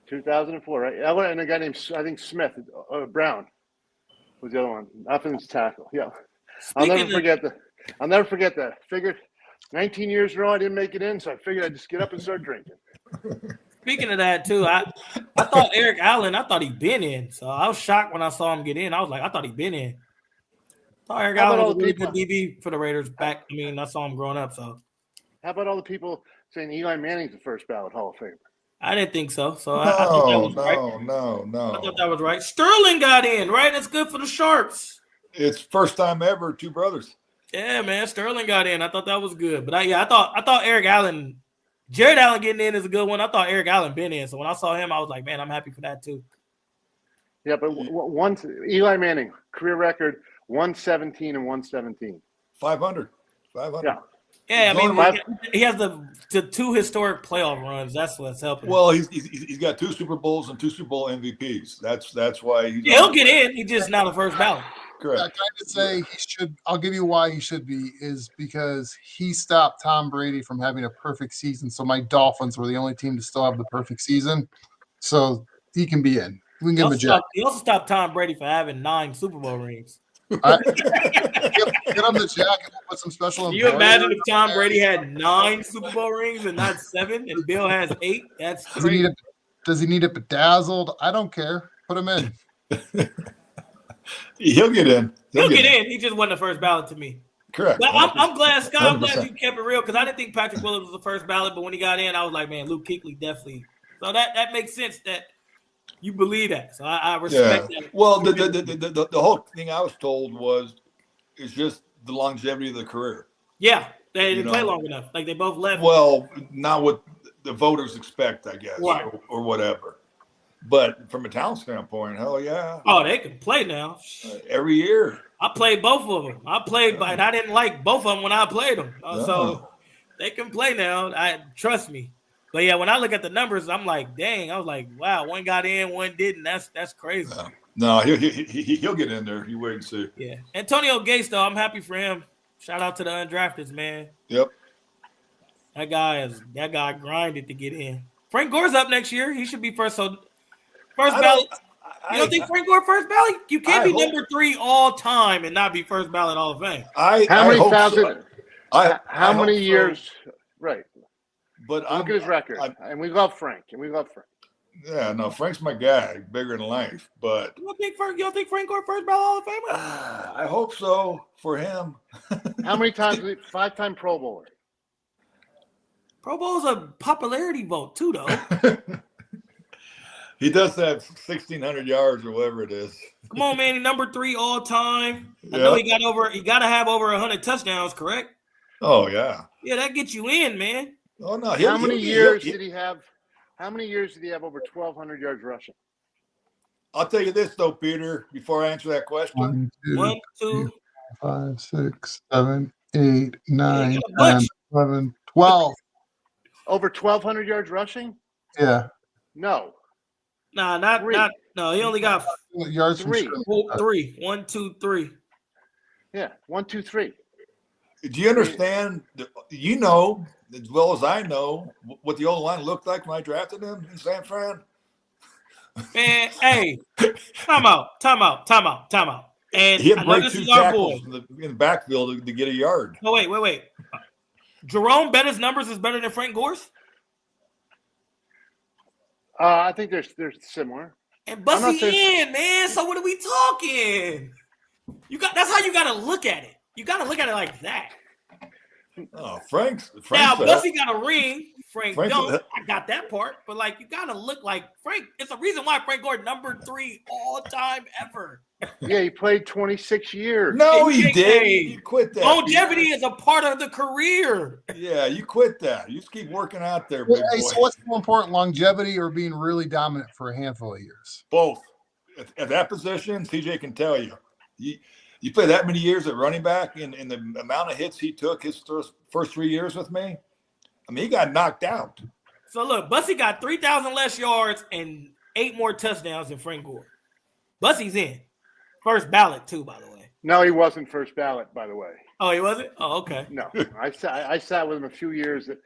2004, right? And a guy named, I think, Smith, Brown was the other one. Offensive tackle, yeah. I'll never forget that. Figured 19 years in a row I didn't make it in, so I figured I'd just get up and start drinking. Speaking of that, too, I thought Eric Allen, he'd been in. So I was shocked when I saw him get in. I was like, I thought he'd been in. I thought Eric Allen was a really good DB for the Raiders back. I mean, I saw him growing up. So how about all the people saying Eli Manning's the first ballot Hall of Famer? I didn't think so. So I thought that was right. No. I thought that was right. Sterling got in, right? That's good for the Sharps. It's first time ever, two brothers. Yeah, man. Sterling got in. I thought that was good. But I thought Eric Allen, Jared Allen getting in is a good one. I thought Eric Allen been in. So when I saw him, I was like, man, I'm happy for that too. Yeah, but once Eli Manning, career record 117 and 117. 500. Yeah. Yeah, I mean, he has the two historic playoff runs. That's what's helping. Well, he's got 2 Super Bowls and 2 Super Bowl MVPs. That's why he'll get in. He's just not a first ballot. Correct. I kind of say he should. I'll give you why he should be is because he stopped Tom Brady from having a perfect season. So my Dolphins were the only team to still have the perfect season. So he can be in. We can give him a jack. He also stopped Tom Brady for having 9 Super Bowl rings. Get him the jacket. Put some special. Can you imagine if Tom Brady had 9 Super Bowl rings and not 7, and Bill has 8? That's crazy. Does he need it bedazzled? I don't care. Put him in. He'll get in. He'll get in. He just wasn't the first ballot to me. Correct. But I'm glad, Scott. I'm glad you kept it real because I didn't think Patrick Willis was the first ballot, but when he got in, I was like, man, Luke Kuechly definitely. So that makes sense that you believe that. So I respect that. Well, the whole thing I was told is just the longevity of the career. Yeah, they didn't play long enough. Like they both left. Well, not what the voters expect, I guess, right. or whatever. But from a talent standpoint, hell yeah. Oh, they can play now. Every year. I played both of them. But I didn't like both of them when I played them. So they can play now. Trust me. But yeah, when I look at the numbers, I'm like, dang. I was like, wow, one got in, one didn't. That's crazy. No, he'll get in there. You wait and see. Yeah, Antonio Gates though, I'm happy for him. Shout out to the undrafteds, man. Yep. That guy grinded to get in. Frank Gore's up next year. He should be first. So first ballot. You don't think Frank Gore first ballot? You can't be number 3 all time and not be first ballot Hall of Fame. How many years? So. Right. But look at his record, and we love Frank. Yeah, no, Frank's my guy, bigger than life. But you don't think Frank Gore first ballot Hall of Famer? I hope so for him. How many times? 5-time Pro Bowler. Pro Bowl's a popularity vote too, though. He does have 1,600 yards or whatever it is. Come on, man. He's number 3 all time. I know he got to have over 100 touchdowns, correct? Oh yeah. Yeah, that gets you in, man. Oh no. How many years did he have? How many years did he have over 1,200 yards rushing? I'll tell you this though, Peter. Before I answer that question, 1, 2, 5, 6, 7, 8, 9, 10, 11, 12. Over 1,200 yards rushing? Yeah. No. Nah, not. No, he only got yards. 3. 3. 1, 2, 3. Yeah, 1, 2, 3. Do you understand? You know as well as I know what the old line looked like when I drafted him in San Fran. Man, hey, time out. And He had I to know break this 2 is our boy. tackles in the backfield to get a yard. No, wait. Jerome Bettis' numbers is better than Frank Gore's? I think they're similar. And I'm not Bussy in, man. So what are we talking? That's how you got to look at it. You got to look at it like that. Oh, Frank's Now, Bussy got a ring. Frank don't. I got that part. But, like, you got to look like Frank. It's a reason why Frank Gore number 3 all time ever. Yeah, he played 26 years. No, he did. You quit that. Longevity is a part of the career. Yeah, you quit that. You just keep working out there, Hey, big boy. so what's more important, longevity or being really dominant for a handful of years? Both. At that position, TJ can tell you. You play that many years at running back, and the amount of hits he took his first 3 years with me, I mean, he got knocked out. So, look, Bussy got 3,000 less yards and 8 more touchdowns than Frank Gore. Bussy's in. First ballot, too, by the way. No, he wasn't first ballot, by the way. Oh, he wasn't? Oh, okay. No, I sat with him a few years that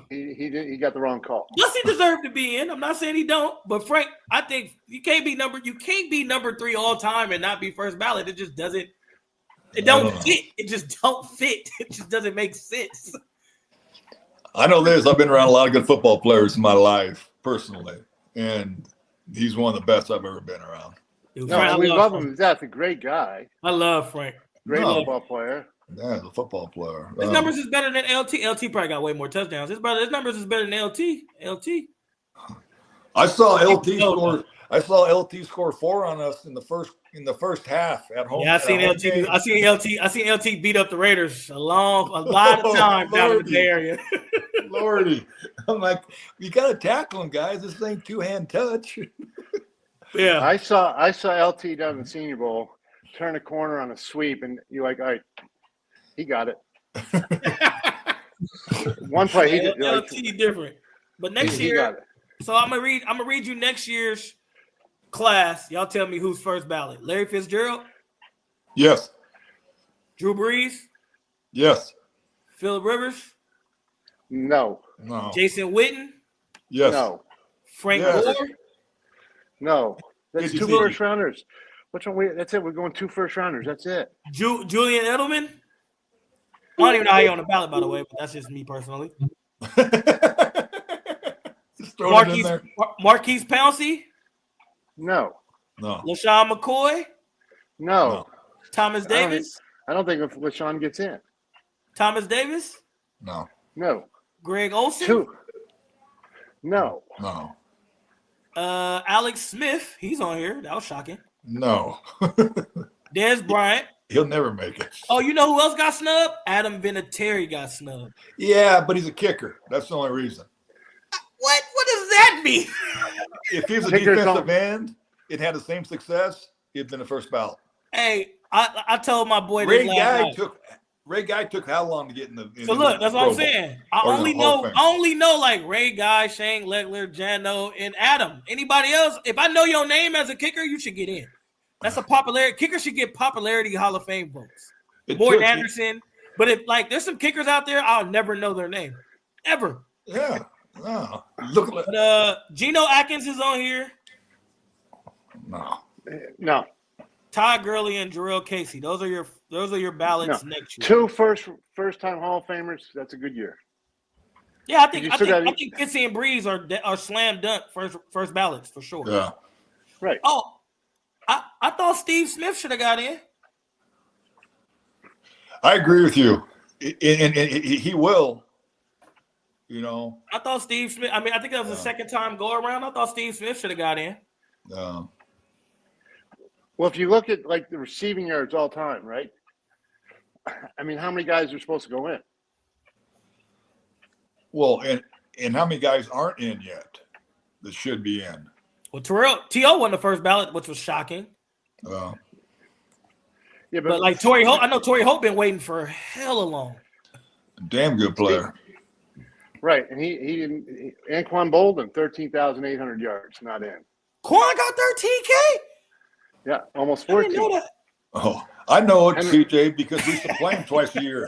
he got the wrong call. Bussy deserved to be in. I'm not saying he don't, but Frank, I think you can't be number 3 all time and not be first ballot. It just doesn't. It don't fit. It just don't fit. It just doesn't make sense. I know this. I've been around a lot of good football players in my life, personally, and he's one of the best I've ever been around. Dude, No, Frank, we love him. That's a great guy. I love Frank. Great football player. Yeah, he's a football player. His numbers is better than LT. LT probably got way more touchdowns. His numbers is better than LT. I saw LT score. I saw LT score 4 on us in the first half at home. Yeah, I seen LT beat up the Raiders a lot of times down in the Bay Area. Lordy, I'm like, you got to tackle him, guys. This ain't 2-hand touch. Yeah, I saw LT down in the Senior Bowl turn a corner on a sweep, and you're like, all right, he got it. One play he did. LT different, but next year. So I'm gonna read you next year's class. Y'all tell me who's first ballot. Larry Fitzgerald? Yes. Drew Brees? Yes. Phillip Rivers? No. Jason Witten? Yes. No. Frank Gore? No. That's 2 first rounders. Which one? That's it. We're going 2 first rounders. That's it. Julian Edelman? I don't even know how you're on the ballot, by the way, but that's just me personally. Marquise Pouncey? No. LaShawn McCoy? No. Thomas Davis? I don't think if LaShawn gets in. Thomas Davis? No. Greg Olsen? 2. No. Alex Smith? He's on here. That was shocking. No. Des Bryant? He'll never make it. Oh, you know who else got snubbed? Adam Vinatieri got snubbed. Yeah, but he's a kicker. That's the only reason. What does that mean? If he's a defensive end, it had the same success, he'd been the first ballot. Hey, I told my boy Ray this last night. Ray Guy took how long to get in the so look, that's what I'm saying. I only know like Ray Guy, Shane Legler, Jano, and Adam. Anybody else? If I know your name as a kicker, you should get in. That's a popularity. Kicker should get popularity Hall of Fame votes. More than Anderson. But if there's some kickers out there, I'll never know their name. Ever. Yeah. Look at but Geno Atkins is on here. No. Todd Gurley and Jarrell Casey. Those are your ballots next year. 2 first time Hall of Famers. That's a good year. Yeah, I think Fitzy and Breeze are slam dunk first ballots for sure. Yeah. Right. Oh, I thought Steve Smith should have got in. I agree with you, and he will. You know. I thought Steve Smith. I mean, I think that was the second time go around. I thought Steve Smith should have got in. No. Well, if you look at like the receiving yards all time, right? I mean, how many guys are supposed to go in? Well, and how many guys aren't in yet that should be in? Well, T.O. won the first ballot, which was shocking. Yeah, but like Torrey Holt, I know Torrey Holt been waiting for hella long. Damn good player. Right, and he didn't. Anquan Bolden, 13,800 yards, not in. Quan got 13K. Yeah, almost 14. I didn't know that. Oh, I know it, CJ, because we used to play him twice a year.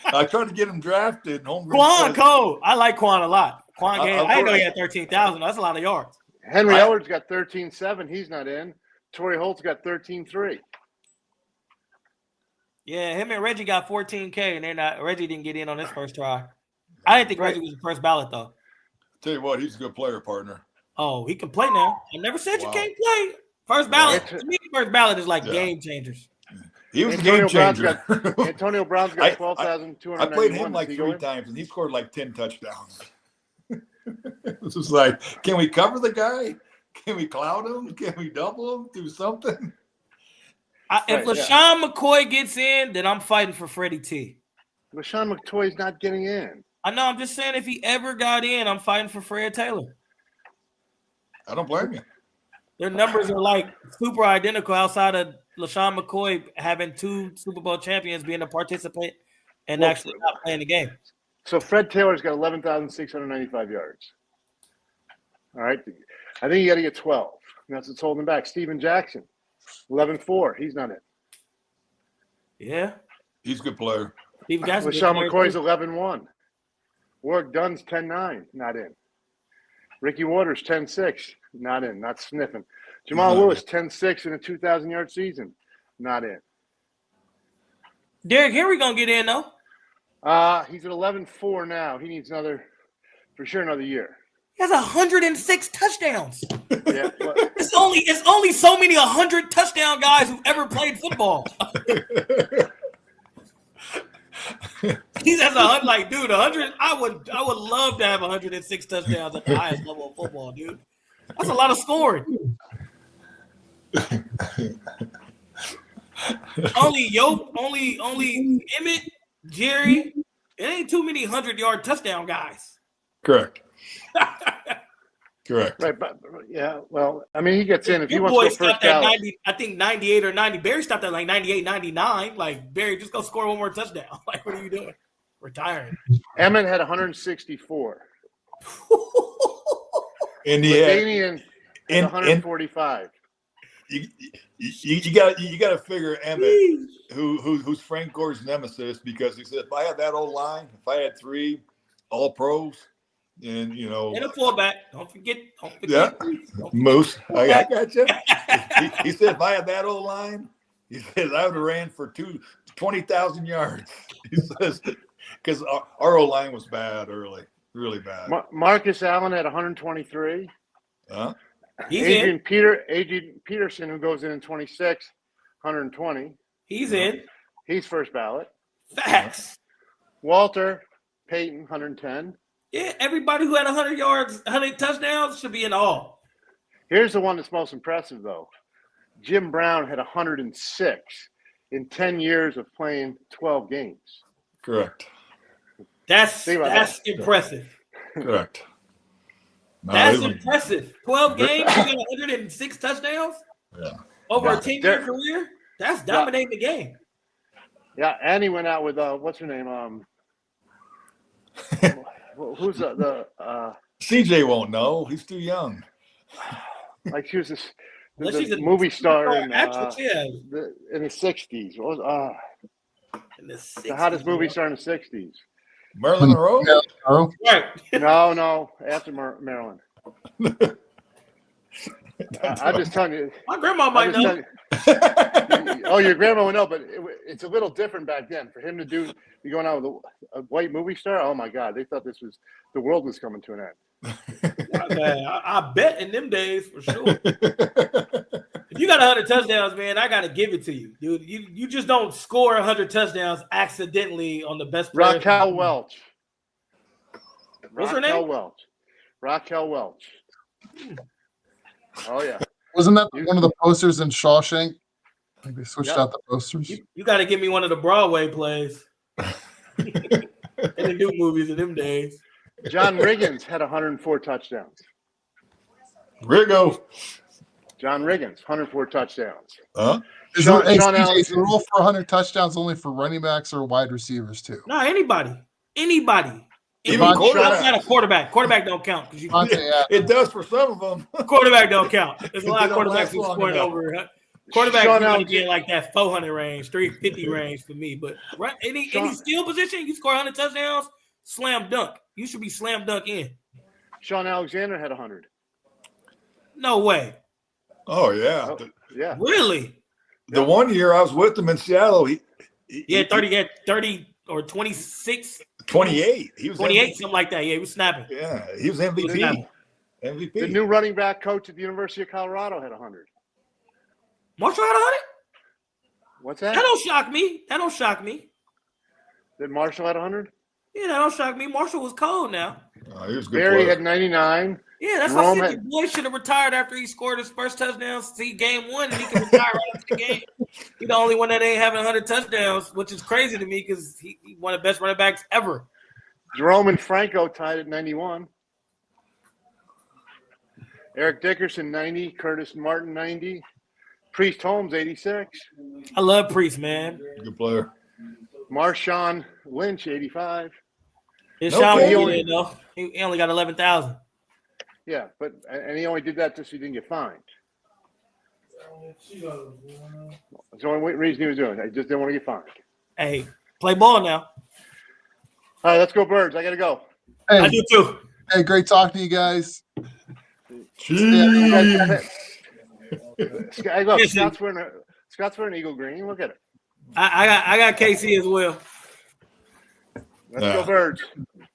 I tried to get him drafted. Quan Cole, I like Quan a lot. I didn't know he had 13,000. That's a lot of yards. Henry Ellard's got 13.7. He's not in. Torrey Holt's got 13.3. Yeah, him and Reggie got 14K, and Reggie didn't get in on his first try. I didn't think Reggie was the first ballot though. Tell you what, he's a good player, partner. Oh, he can play now. I never said you can't play. First ballot, to me, first ballot is like game changers. He was a game changer. Antonio Brown's got 12,291. I played him like 3 times, and he scored like 10 touchdowns. This was like, can we cover the guy? Can we cloud him? Can we double him? Do something? If LaShawn McCoy gets in, then I'm fighting for Freddie T. LaShawn McCoy's not getting in. I know. I'm just saying if he ever got in, I'm fighting for Fred Taylor. I don't blame you. Their numbers are like super identical outside of LaShawn McCoy having 2 Super Bowl champions being a participant and actually not playing the game. So Fred Taylor's got 11,695 yards. All right. I think you got to get 12. That's what's holding him back. Steven Jackson, 11-4. He's not in. Yeah. He's a good player. LaShawn McCoy's 11-1. Warwick Dunn's 10-9. Not in. Ricky Waters, 10-6. Not in. Not sniffing. Jamal Lewis, 10-6 in a 2,000-yard season. Not in. Derrick Henry going to get in, though. He's at 11-4 now. He needs another year. He has 106 touchdowns. Yeah, it's only so many 100 touchdown guys who ever played football. He has 100. I would love to have 106 touchdowns at the highest level of football, dude. That's a lot of scoring. only Emmett, Jerry. It ain't too many 100-yard touchdown guys. Correct. Correct. Right, but yeah, well, I mean, he gets in if he wants to go first at 90, I think 98 or 90. Barry stopped at like 98, 99. Like, Barry, just go score one more touchdown. Like, what are you doing? Retiring. Emmett had 164. Indiana had 145. You got to figure Emmett, who's Frank Gore's nemesis, because he said, if I had that old line, if I had 3 all pros, and and a fullback, don't forget. Yeah, Moose, I got you. He said, if I had that old line, he says I would have ran for 20,000 yards. He says because our old line was bad early, really bad. Marcus Allen had 123. Adrian Peterson, who goes in 26, 120. He's in. He's first ballot. Facts. Walter Payton, 110. Yeah, everybody who had 100 yards, 100 touchdowns should be in all. Here's the one that's most impressive, though. Jim Brown had 106 in 10 years of playing 12 games. Correct. That's impressive. Correct. No, that's impressive. 12 games, you got 106 touchdowns? Yeah. Over a 10-year career? That's dominating the game. Yeah, and he went out with what's her name? Who's the CJ won't know. He's too young. Like she was she's a movie star in the 60s. In the 60s. The hottest movie star in the 60s. Marilyn Monroe? Right. No, after Marilyn. I'm just telling you. My grandma might know. Oh, your grandma would know, but it's a little different back then. For him to be going out with a white movie star, oh my God, they thought the world was coming to an end. I bet in them days for sure. If you got 100 touchdowns, man, I got to give it to you, dude. You just don't score 100 touchdowns accidentally on the best player. Raquel Welch. What's her name? Raquel Welch. Oh yeah. Wasn't that one of the posters in Shawshank? Like they switched out the posters. You got to give me one of the Broadway plays. In the new movies of them days. John Riggins had 104 touchdowns. John Riggins, 104 touchdowns. Is the rule for 100 touchdowns only for running backs or wide receivers too? No, anybody. Even not a quarterback. Quarterback don't count. It does for some of them. Quarterback don't count. There's a lot of quarterbacks who scoring over. Quarterback going to get like that 400 range, 350 range for me. But any skill position, you score 100 touchdowns, slam dunk. You should be slam dunk in. Sean Alexander had 100. No way. Oh yeah. Yeah. Really? The one year I was with him in Seattle, Yeah, 30, yeah, 30 or 26. 28. He was 28, MVP. something like that. Yeah, he was snapping. Yeah, he was MVP. snapping. MVP. The new running back coach at the University of Colorado had 100. Marshall had 100? What's that? That don't shock me. That don't shock me. Did Marshall had 100? Yeah, that don't shock me. Marshall was cold now. He was a good Barry player. had 99. Yeah, that's Jerome why I had- said the boy should have retired after he scored his first touchdown. See, game one, and he can retire right after the game. He's the only one that ain't having 100 touchdowns, which is crazy to me because he one of the best running backs ever. Jerome and Franco tied at 91. Eric Dickerson, 90. Curtis Martin, 90. Priest Holmes, 86. I love Priest, man. Good player. Marshawn Lynch, 85. It's No Sean kidding. Moore, though. He only got 11,000. Yeah, and he only did that just so he didn't get fined. That's the only reason he was doing it. I just didn't want to get fined. Hey, play ball now. All right, let's go Birds. I got to go. I Hey, do too. hey, great talking to you guys. Jeez. Hey, look, Yes, Scott's wearing Eagle Green. Look at it. I got KC as well. Let's Yeah. go Birds.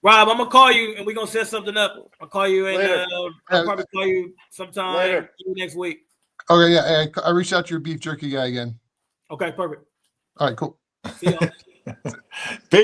Rob, I'm gonna call you and we're gonna set something up. I'll call you and Later. I'll probably call you sometime Later. next week. Okay, yeah, hey, I reached out to your beef jerky guy again. Okay, perfect. All right, cool. See y'all.